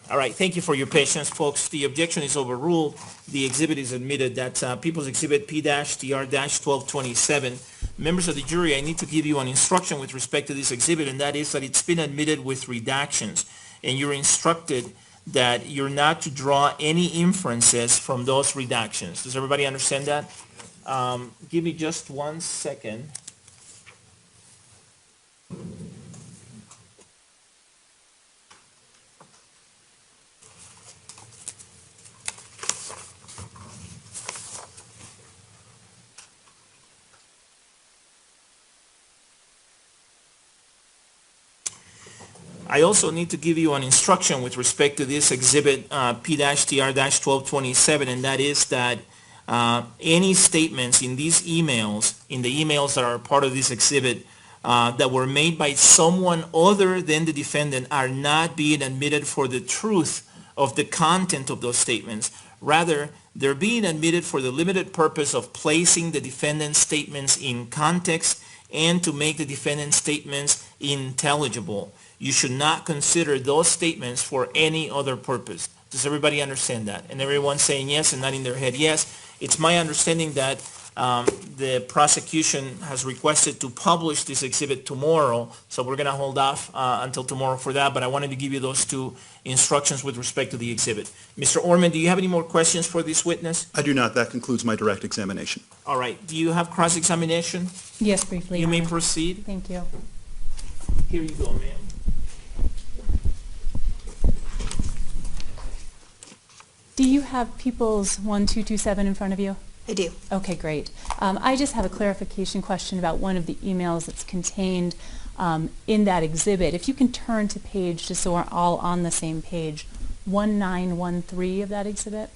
All right, thank you for your patience, folks. The objection is overruled. The exhibit is admitted. That's People's Exhibit P-TR-1227. Members of the jury, I need to give you an instruction with respect to this exhibit, and that is that it's been admitted with redactions, and you're instructed that you're not to draw any inferences from those redactions. Does everybody understand that? Give me just 1 second. I also need to give you an instruction with respect to this exhibit P-TR-1227, and that is that any statements in these emails, in the emails that are part of this exhibit, that were made by someone other than the defendant are not being admitted for the truth of the content of those statements. Rather, they're being admitted for the limited purpose of placing the defendant's statements in context and to make the defendant's statements intelligible. You should not consider those statements for any other purpose. Does everybody understand that? And everyone's saying yes and nodding their head yes. It's my understanding that the prosecution has requested to publish this exhibit tomorrow, so we're going to hold off until tomorrow for that, but I wanted to give you those two instructions with respect to the exhibit. Mr. Orman, do you have any more questions for this witness? I do not. That concludes my direct examination. All right. Do you have cross-examination? Yes, briefly. You Your may Honor. proceed. Thank you. Here you go, ma'am. Do you have People's 1227 in front of you? I do. Okay, great. I just have a clarification question about one of the emails that's contained in that exhibit. If you can turn to page, just so we're all on the same page, 1913 of that exhibit.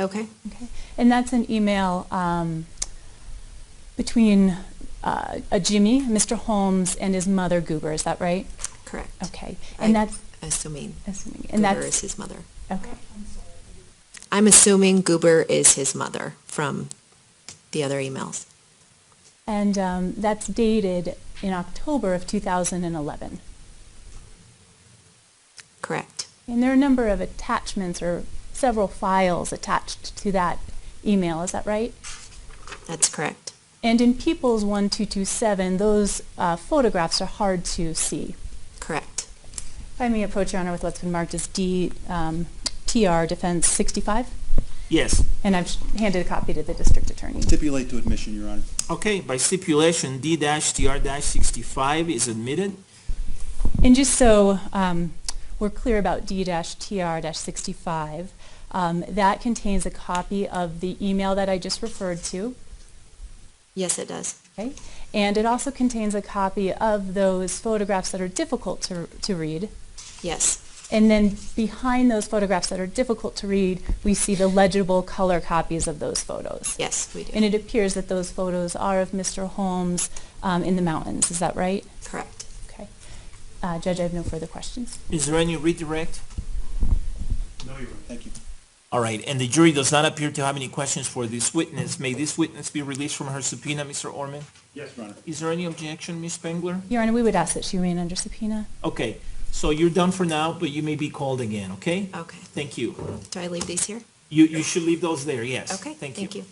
Okay. Okay. And that's an email between Jimmy, Mr. Holmes, and his mother, Goober. Is that right? Correct. Okay. And that's Assuming and Goober that's is his mother. okay. I'm assuming Goober is his mother from the other emails. And that's dated in October of 2011. Correct. And there are a number of attachments or several files attached to that email. Is that right? That's correct. And in People's 1227, those photographs are hard to see. Correct. If I may approach, Your Honor, with what's been marked as TR Defense 65, Yes. and I've handed a copy to the district attorney. Stipulate to admission, Your Honor. Okay, by stipulation, D-TR-65 is admitted. And just so we're clear about D-TR-65, that contains a copy of the email that I just referred to. Yes, it does. Okay. And it also contains a copy of those photographs that are difficult to read. Yes. And then behind those photographs that are difficult to read, we see the legible color copies of those photos. Yes, we do. And it appears that those photos are of Mr. Holmes in the mountains. Is that right? Correct. Okay. Judge, I have no further questions. Is there any redirect? No, Your Honor. Thank you. All right, and the jury does not appear to have any questions for this witness. May this witness be released from her subpoena, Mr. Orman? Yes, Your Honor. Is there any objection, Ms. Spengler? Your Honor, we would ask that she remain under subpoena. Okay, so you're done for now, but you may be called again, okay? Okay. Thank you. Do I leave these here? You should leave those there, yes. Okay. Thank Thank you.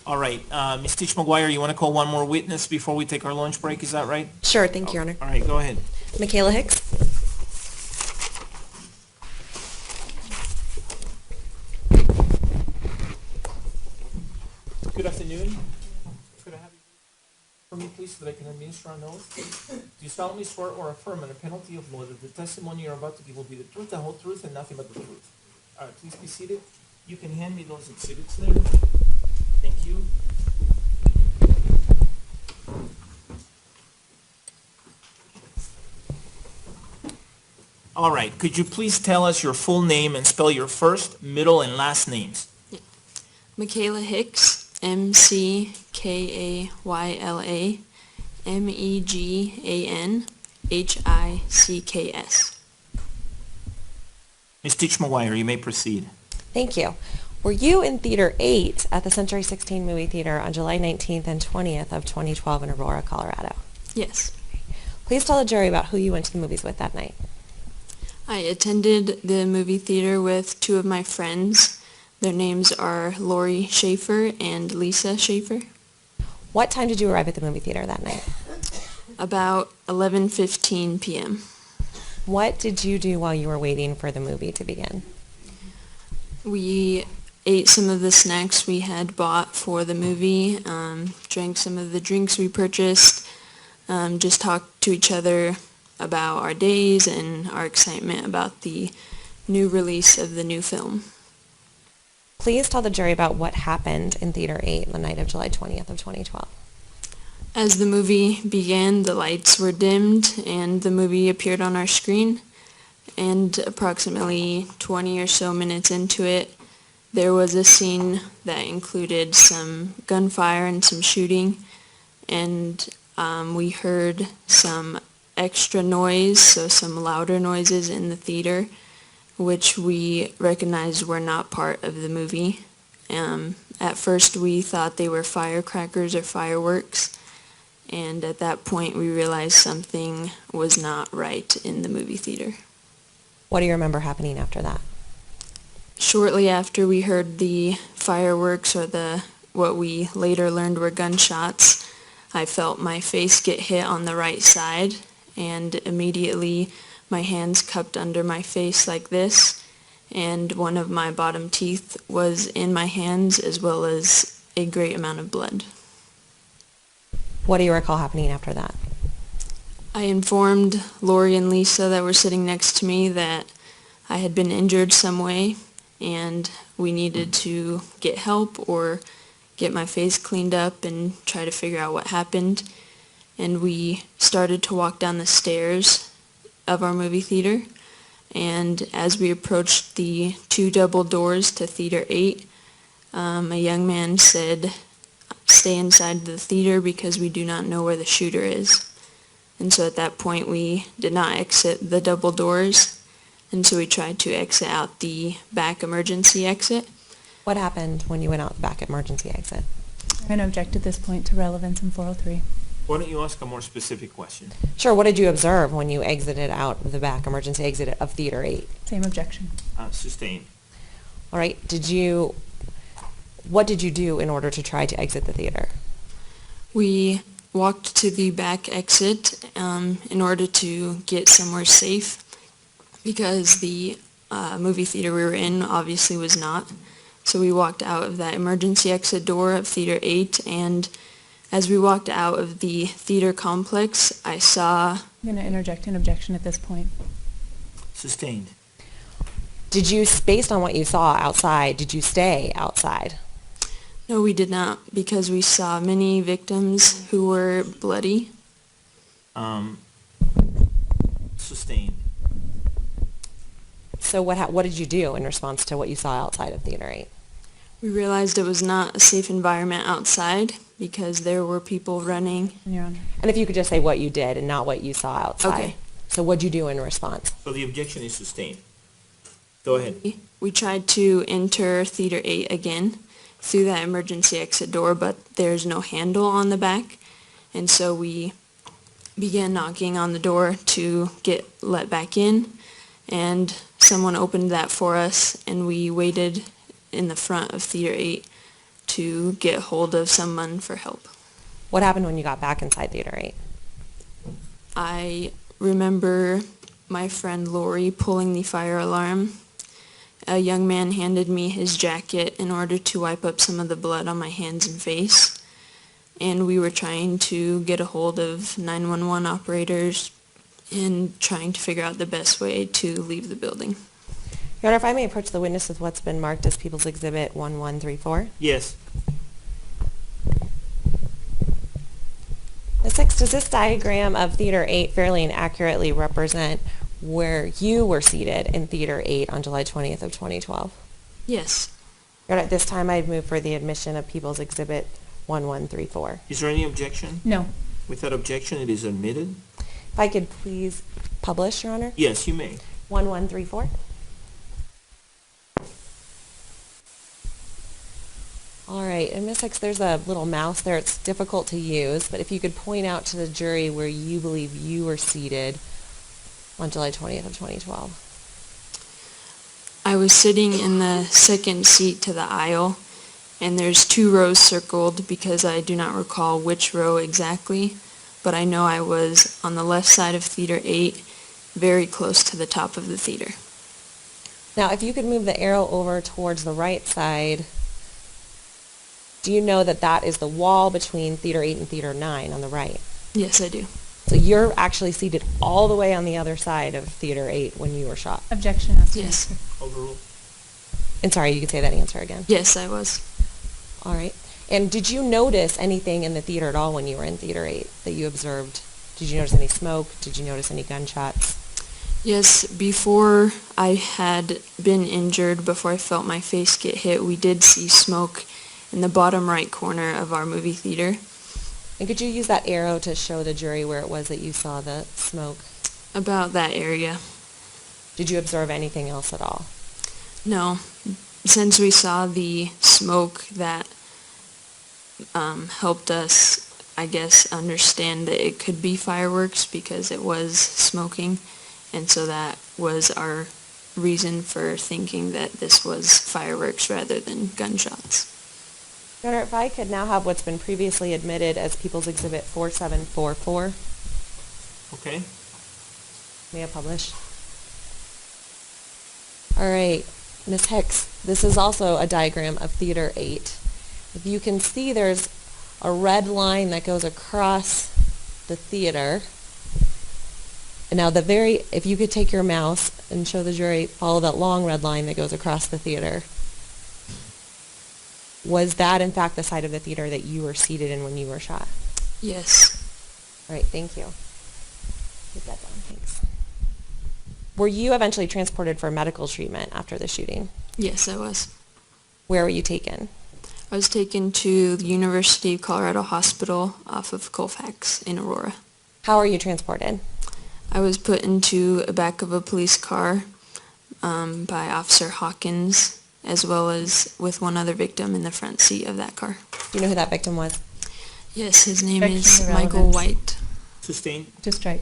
All right, Ms. Teach McGuire, you want to call one more witness before we take our lunch break, is that right? Sure, thank you, Your Honor. All right, go ahead. Michaela Hicks. Good afternoon. Could I have you for me, please, so that I can administer an oath? Do you solemnly swear or affirm under penalty of law that the testimony you're about to give will be the truth, the whole truth, and nothing but the truth? All right, please be seated. You can hand me those exhibits there. Thank you. All right, could you please tell us your full name and spell your first, middle, and last names? Michaela Hicks, M-C-K-A-Y-L-A, M-E-G-A-N-H-I-C-K-S. Ms. Teach McGuire, you may proceed. Thank you. Were you in Theater 8 at the Century 16 Movie Theater on July 19th and 20th of 2012 in Aurora, Colorado? Yes. Please tell the jury about who you went to the movies with that night. I attended the movie theater with two of my friends. Their names are Lori Schaefer and Lisa Schaefer. What time did you arrive at the movie theater that night? About 11:15 p.m. What did you do while you were waiting for the movie to begin? We ate some of the snacks we had bought for the movie, drank some of the drinks we purchased, just talked to each other about our days and our excitement about the new release of the new film. Please tell the jury about what happened in Theater 8 the night of July 20th of 2012. As the movie began, the lights were dimmed and the movie appeared on our screen. And approximately 20 or so minutes into it, there was a scene that included some gunfire and some shooting. And we heard some extra noise, so some louder noises in the theater, which we recognized were not part of the movie. At first we thought they were firecrackers or fireworks, and at that point we realized something was not right in the movie theater. What do you remember happening after that? Shortly after we heard the fireworks, or what we later learned were gunshots, I felt my face get hit on the right side, and immediately my hands cupped under my face like this, and one of my bottom teeth was in my hands, as well as a great amount of blood. What do you recall happening after that? I informed Lori and Lisa that were sitting next to me that I had been injured some way, and we needed to get help or get my face cleaned up and try to figure out what happened. And we started to walk down the stairs of our movie theater, and as we approached the two double doors to Theater 8, a young man said, "Stay inside the theater because we do not know where the shooter is." And so at that point we did not exit the double doors, and so we tried to exit out the back emergency exit. What happened when you went out the back emergency exit? I'm going to object at this point to relevance in 403. Why don't you ask a more specific question? Sure, what did you observe when you exited out the back emergency exit of Theater 8? Same objection. Sustained. All right, what did you do in order to try to exit the theater? We walked to the back exit in order to get somewhere safe, because the movie theater we were in obviously was not. So we walked out of that emergency exit door of Theater 8, and as we walked out of the theater complex, I saw... I'm going to interject an objection at this point. Sustained. Did you, based on what you saw outside, did you stay outside? No, we did not, because we saw many victims who were bloody. Sustained. So what did you do in response to what you saw outside of Theater 8? We realized it was not a safe environment outside because there were people running. Your Honor. And if you could just say what you did and not what you saw outside. Okay. So what'd you do in response? So the objection is sustained. Go ahead. We tried to enter Theater 8 again through that emergency exit door, but there's no handle on the back, and so we began knocking on the door to get let back in, and someone opened that for us, and we waited in the front of Theater 8 to get hold of someone for help. What happened when you got back inside Theater 8? I remember my friend Lori pulling the fire alarm. A young man handed me his jacket in order to wipe up some of the blood on my hands and face, and we were trying to get a hold of 911 operators and trying to figure out the best way to leave the building. Your Honor, if I may approach the witness with what's been marked as People's Exhibit 1134. Yes. Ms. Hicks, does this diagram of Theater 8 fairly and accurately represent where you were seated in Theater 8 on July 20th of 2012? Yes. Your Honor, at this time I'd move for the admission of People's Exhibit 1134. Is there any objection? No. With that objection, it is admitted. If I could please publish, Your Honor? Yes, you may. 1134. All right, and Ms. Hicks, there's a little mouse there. It's difficult to use, but if you could point out to the jury where you believe you were seated on July 20th of 2012. I was sitting in the second seat to the aisle, and there's 2 rows circled because I do not recall which row exactly, but I know I was on the left side of Theater 8, very close to the top of the theater. Now, if you could move the arrow over towards the right side, do you know that that is the wall between Theater 8 and Theater 9 on the right? Yes, I do. So you're actually seated all the way on the other side of Theater 8 when you were shot. Objection. Asked. Yes. Overruled. And sorry, you could say that answer again. Yes, I was. All right. And did you notice anything in the theater at all when you were in Theater 8 that you observed? Did you notice any smoke? Did you notice any gunshots? Yes, before I had been injured, before I felt my face get hit, we did see smoke in the bottom right corner of our movie theater. And could you use that arrow to show the jury where it was that you saw the smoke? About that area. Did you observe anything else at all? No. Since we saw the smoke, that helped us, I guess, understand that it could be fireworks because it was smoking. And so that was our reason for thinking that this was fireworks rather than gunshots. Your Honor, if I could now have what's been previously admitted as People's Exhibit 4744. Okay. May I publish? All right, Ms. Hicks, this is also a diagram of Theater 8. If you can see, there's a red line that goes across the theater. And now if you could take your mouse and show the jury, follow that long red line that goes across the theater. Was that, in fact, the side of the theater that you were seated in when you were shot? Yes. All right, thank you. Keep that down, thanks. Were you eventually transported for medical treatment after the shooting? Yes, I was. Where were you taken? I was taken to the University of Colorado Hospital off of Colfax in Aurora. How were you transported? I was put into the back of a police car by Officer Hawkins, as well as with one other victim in the front seat of that car. Do you know who that victim was? Yes, his name Objection is to Michael relevance. White. Sustained. To strike.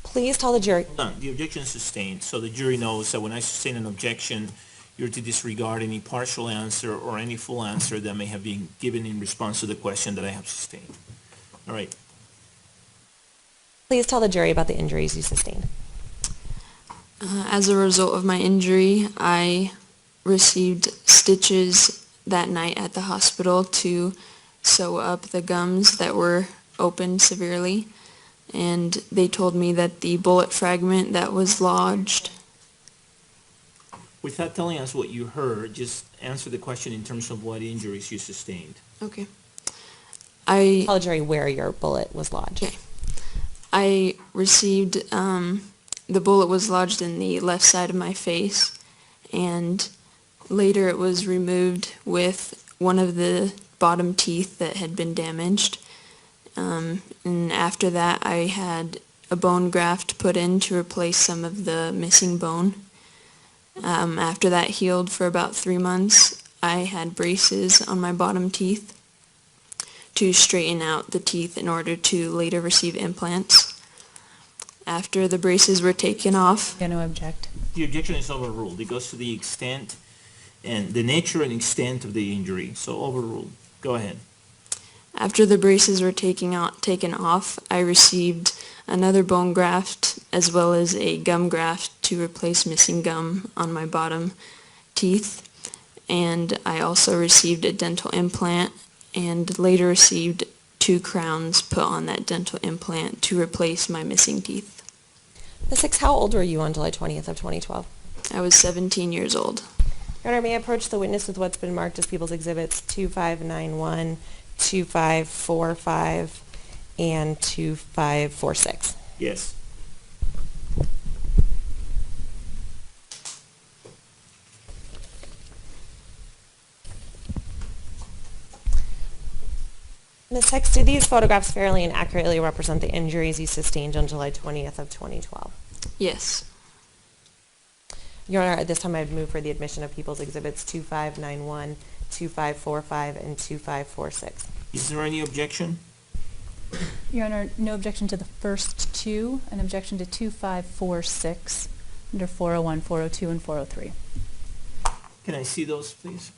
Please tell the jury. Hold on. The objection is sustained, so the jury knows that when I sustain an objection, you're to disregard any partial answer or any full answer that may have been given in response to the question that I have sustained. All right. Please tell the jury about the injuries you sustained. As a result of my injury, I received stitches that night at the hospital to sew up the gums that were open severely, and they told me that the bullet fragment that was lodged. Without telling us what you heard, just answer the question in terms of what injuries you sustained. Okay. Tell the jury where your bullet was lodged. Okay. I received, the bullet was lodged in the left side of my face, and later it was removed with one of the bottom teeth that had been damaged. And after that, I had a bone graft put in to replace some of the missing bone. After that healed for about 3 months, I had braces on my bottom teeth to straighten out the teeth in order to later receive implants. After the braces were taken off, Yeah, no object. The objection is overruled. It goes to the extent and the nature and extent of the injury, so overruled. Go ahead. after the braces were taken off, I received another bone graft as well as a gum graft to replace missing gum on my bottom teeth. And I also received a dental implant and later received 2 crowns put on that dental implant to replace my missing teeth. Ms. Hicks, how old were you on July 20th of 2012? I was 17 years old. Your Honor, may I approach the witness with what's been marked as People's Exhibits 2591, 2545, and 2546? Yes. Ms. Hicks, do these photographs fairly and accurately represent the injuries you sustained on July 20th of 2012? Yes. Your Honor, at this time I'd move for the admission of People's Exhibits 2591, 2545 and 2546. Is there any objection? Your Honor, no objection to the first two, an objection to 2546 under 401, 402, and 403. Can I see those, please?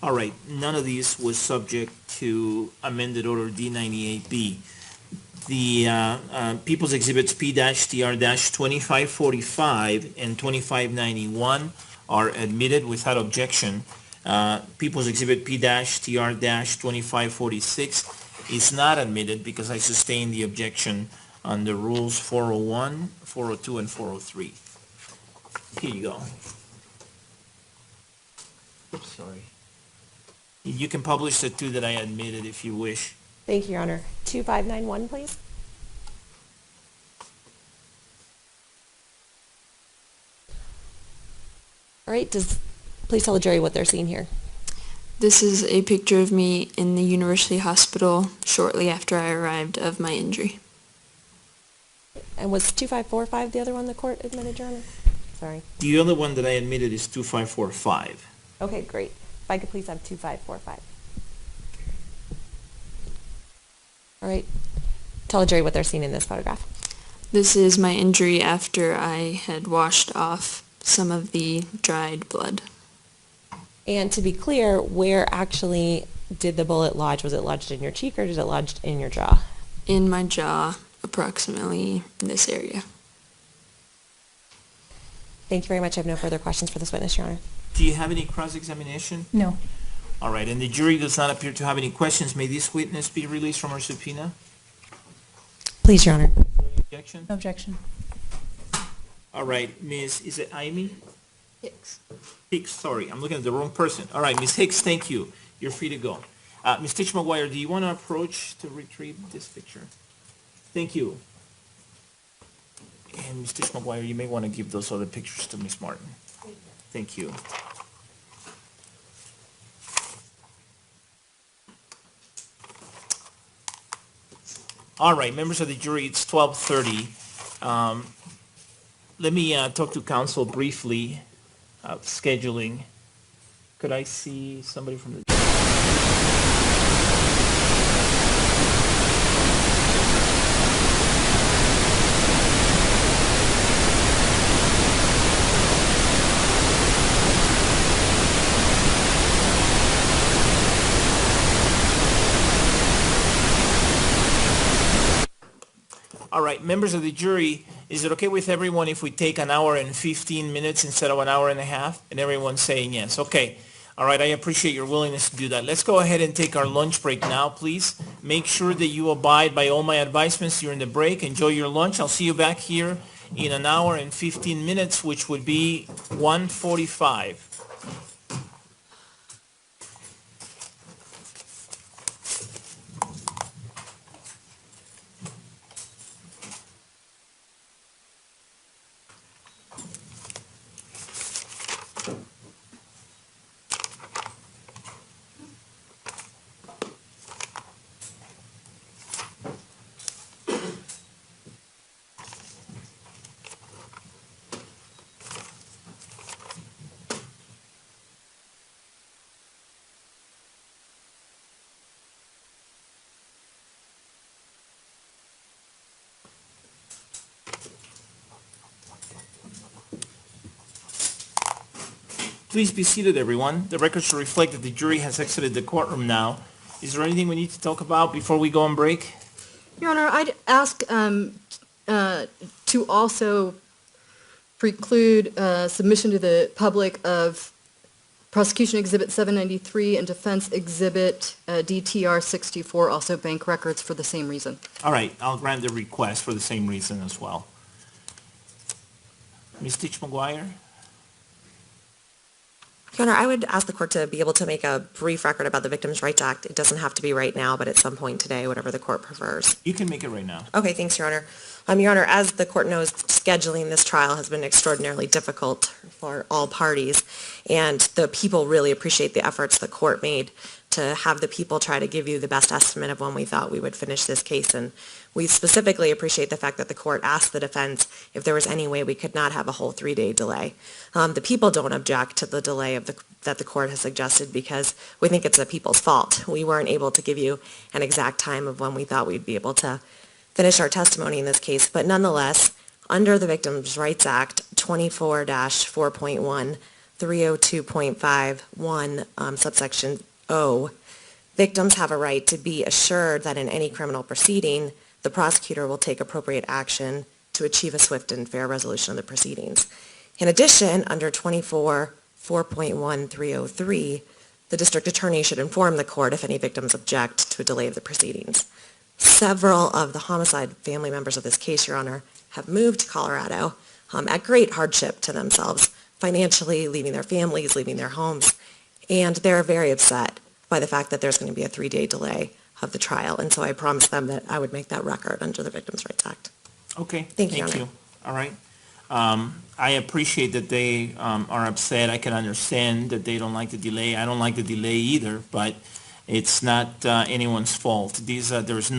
All right, none of these was subject to amended order D98B. The People's Exhibits P-TR-2545 and 2591 are admitted without objection. People's Exhibit P-TR-2546 is not admitted because I sustained the objection under Rules 401, 402, and 403. Here you go. Oops, sorry. You can publish the two that I admitted if you wish. Thank you, Your Honor. 2591, please. All right, please tell the jury what they're seeing here. This is a picture of me in the university hospital shortly after I arrived of my injury. And was 2545 the other one the court admitted, Your Honor? Sorry. The other one that I admitted is 2545. Okay, great. If I could please have 2545. All right. Tell the jury what they're seeing in this photograph. This is my injury after I had washed off some of the dried blood. And to be clear, where actually did the bullet lodge? Was it lodged in your cheek or did it lodge in your jaw? In my jaw, approximately in this area. Thank you very much. I have no further questions for this witness, Your Honor. Do you have any cross-examination? No. All right, and the jury does not appear to have any questions. May this witness be released from her subpoena? Please, Your Honor. Objection? No objection. All right, Ms., is it Amy? Hicks. Hicks, sorry, I'm looking at the wrong person. All right, Ms. Hicks, thank you. You're free to go. Ms. Titch-McGuire, do you want to approach to retrieve this picture? Thank you. And Ms. Titch-McGuire, you may want to give those other pictures to Ms. Martin. Thank you. All right, members of the jury, it's 12:30. Let me talk to counsel briefly about scheduling. Could I see somebody from the... All right, members of the jury, is it okay with everyone if we take an hour and 15 minutes instead of an hour and a half? And everyone's saying yes. Okay. All right, I appreciate your willingness to do that. Let's go ahead and take our lunch break now, please. Make sure that you abide by all my advisements during the break. Enjoy your lunch. I'll see you back here in an hour and 15 minutes, which would be 1:45. Please be seated, everyone. The record should reflect that the jury has exited the courtroom now. Is there anything we need to talk about before we go on break? Your Honor, I'd ask to also preclude submission to the public of Prosecution Exhibit 793 and Defense Exhibit DTR 64, also bank records for the same reason. All right, I'll grant the request for the same reason as well. Ms. Stitch-McGuire? Your Honor, I would ask the court to be able to make a brief record about the Victims' Rights Act. It doesn't have to be right now, but at some point today, whatever the court prefers. You can make it right now. Okay, thanks, Your Honor. Your Honor, as the court knows, scheduling this trial has been extraordinarily difficult for all parties, and the people really appreciate the efforts the court made to have the people try to give you the best estimate of when we thought we would finish this case. And we specifically appreciate the fact that the court asked the defense if there was any way we could not have a whole 3-day delay. The people don't object to the delay that the court has suggested because we think it's the people's fault. We weren't able to give you an exact time of when we thought we'd be able to finish our testimony in this case. But nonetheless, under the Victims' Rights Act 24-4.1, 302.51, subsection O, victims have a right to be assured that in any criminal proceeding, the prosecutor will take appropriate action to achieve a swift and fair resolution of the proceedings. In addition, under 24-4.1303, the district attorney should inform the court if any victims object to a delay of the proceedings. Several of the homicide family members of this case, Your Honor, have moved to Colorado at great hardship to themselves, financially, leaving their families, leaving their homes, and they're very upset by the fact that there's going to be a 3-day delay of the trial. And so I promised them that I would make that record under the Victims' Rights Act. Okay. Thank you, Your Honor. All right. I appreciate that they are upset. I can understand that they don't like the delay. I don't like the delay either, but it's not anyone's fault. This is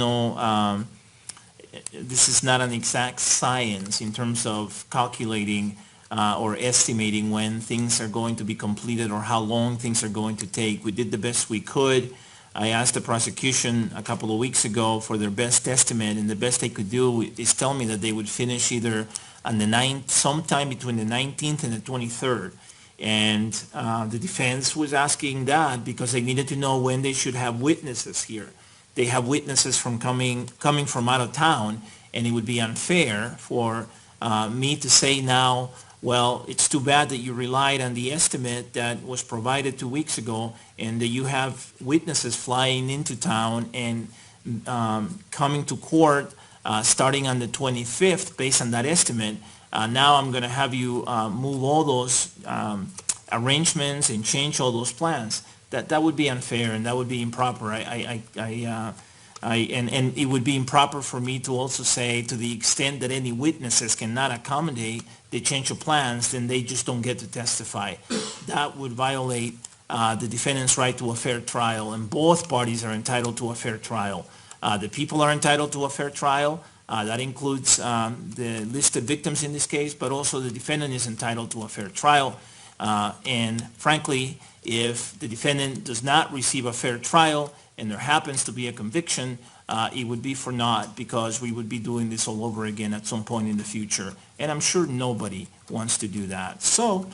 not an exact science in terms of calculating or estimating when things are going to be completed or how long things are going to take. We did the best we could. I asked the prosecution a couple of weeks ago for their best estimate, and the best they could do is tell me that they would finish either on the 9th, sometime between the 19th and the 23rd. And the defense was asking that because they needed to know when they should have witnesses here. They have witnesses from coming from out of town, and it would be unfair for me to say now, well, it's too bad that you relied on the estimate that was provided 2 weeks ago and that you have witnesses flying into town and coming to court starting on the 25th based on that estimate. Now I'm going to have you move all those arrangements and change all those plans. That would be unfair and that would be improper. And it would be improper for me to also say to the extent that any witnesses cannot accommodate the change of plans, then they just don't get to testify. That would violate the defendant's right to a fair trial, and both parties are entitled to a fair trial. The people are entitled to a fair trial. That includes the listed victims in this case, but also the defendant is entitled to a fair trial. And frankly, if the defendant does not receive a fair trial and there happens to be a conviction, it would be for naught because we would be doing this all over again at some point in the future. And I'm sure nobody wants to do that. So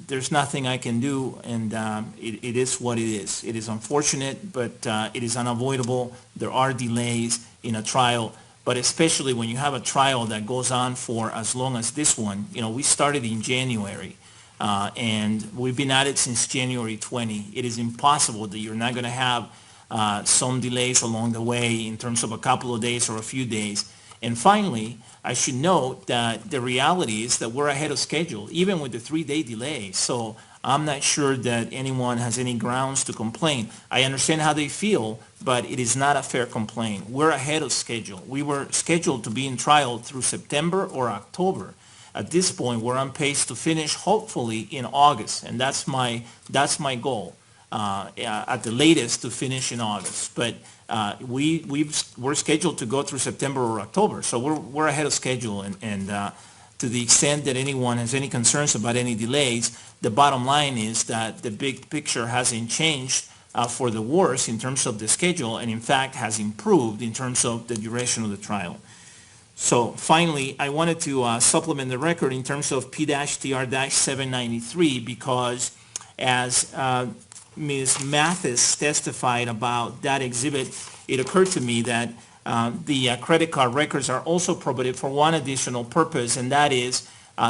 there's nothing I can do, and it is what it is. It is unfortunate, but it is unavoidable. There are delays in a trial, but especially when you have a trial that goes on for as long as this one. You know, we started in January. And we've been at it since January 20. It is impossible that you're not going to have some delays along the way in terms of a couple of days or a few days. And finally, I should note that the reality is that we're ahead of schedule, even with the 3-day delay. So I'm not sure that anyone has any grounds to complain. I understand how they feel, but it is not a fair complaint. We're ahead of schedule. We were scheduled to be in trial through September or October. At this point, we're on pace to finish hopefully in August, and that's my goal. At the latest, to finish in August. But we're scheduled to go through September or October, so we're ahead of schedule. And to the extent that anyone has any concerns about any delays, the bottom line is that the big picture hasn't changed for the worse in terms of the schedule, and in fact has improved in terms of the duration of the trial. So finally, I wanted to supplement the record in terms of P-TR-793 because as Ms. Mathis testified about that exhibit, it occurred to me that the credit card records are also probative for one additional purpose, and that is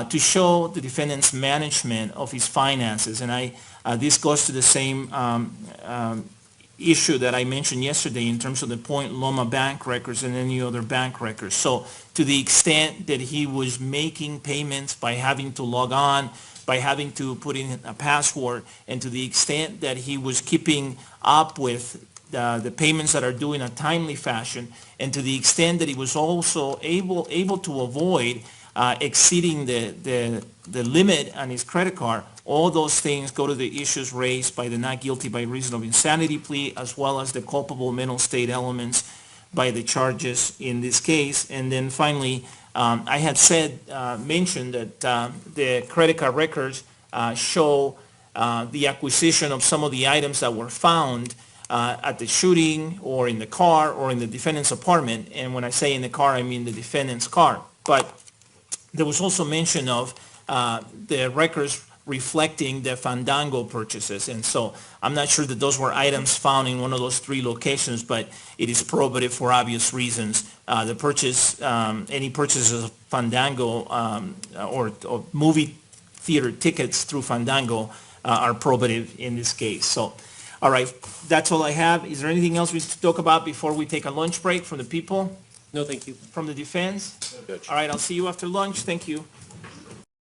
to show the defendant's management of his finances. And this goes to the same issue that I mentioned yesterday in terms of the Point Loma bank records and any other bank records. So to the extent that he was making payments by having to log on, by having to put in a password, and to the extent that he was keeping up with the payments that are due in a timely fashion, and to the extent that he was also able to avoid exceeding the limit on his credit card, all those things go to the issues raised by the not guilty by reason of insanity plea, as well as the culpable mental state elements by the charges in this case. And then finally, I had mentioned that the credit card records show the acquisition of some of the items that were found at the shooting, or in the car, or in the defendant's apartment. And when I say in the car, I mean the defendant's car. But there was also mention of the records reflecting the Fandango purchases. And so I'm not sure that those were items found in one of those three locations, but it is probative for obvious reasons. The purchase, any purchases of Fandango or movie theater tickets through Fandango are probative in this case. So, all right, that's all I have. Is there anything else we should talk about before we take a lunch break from the people? No, thank you. From the defense? All right, I'll see you after lunch. Thank you.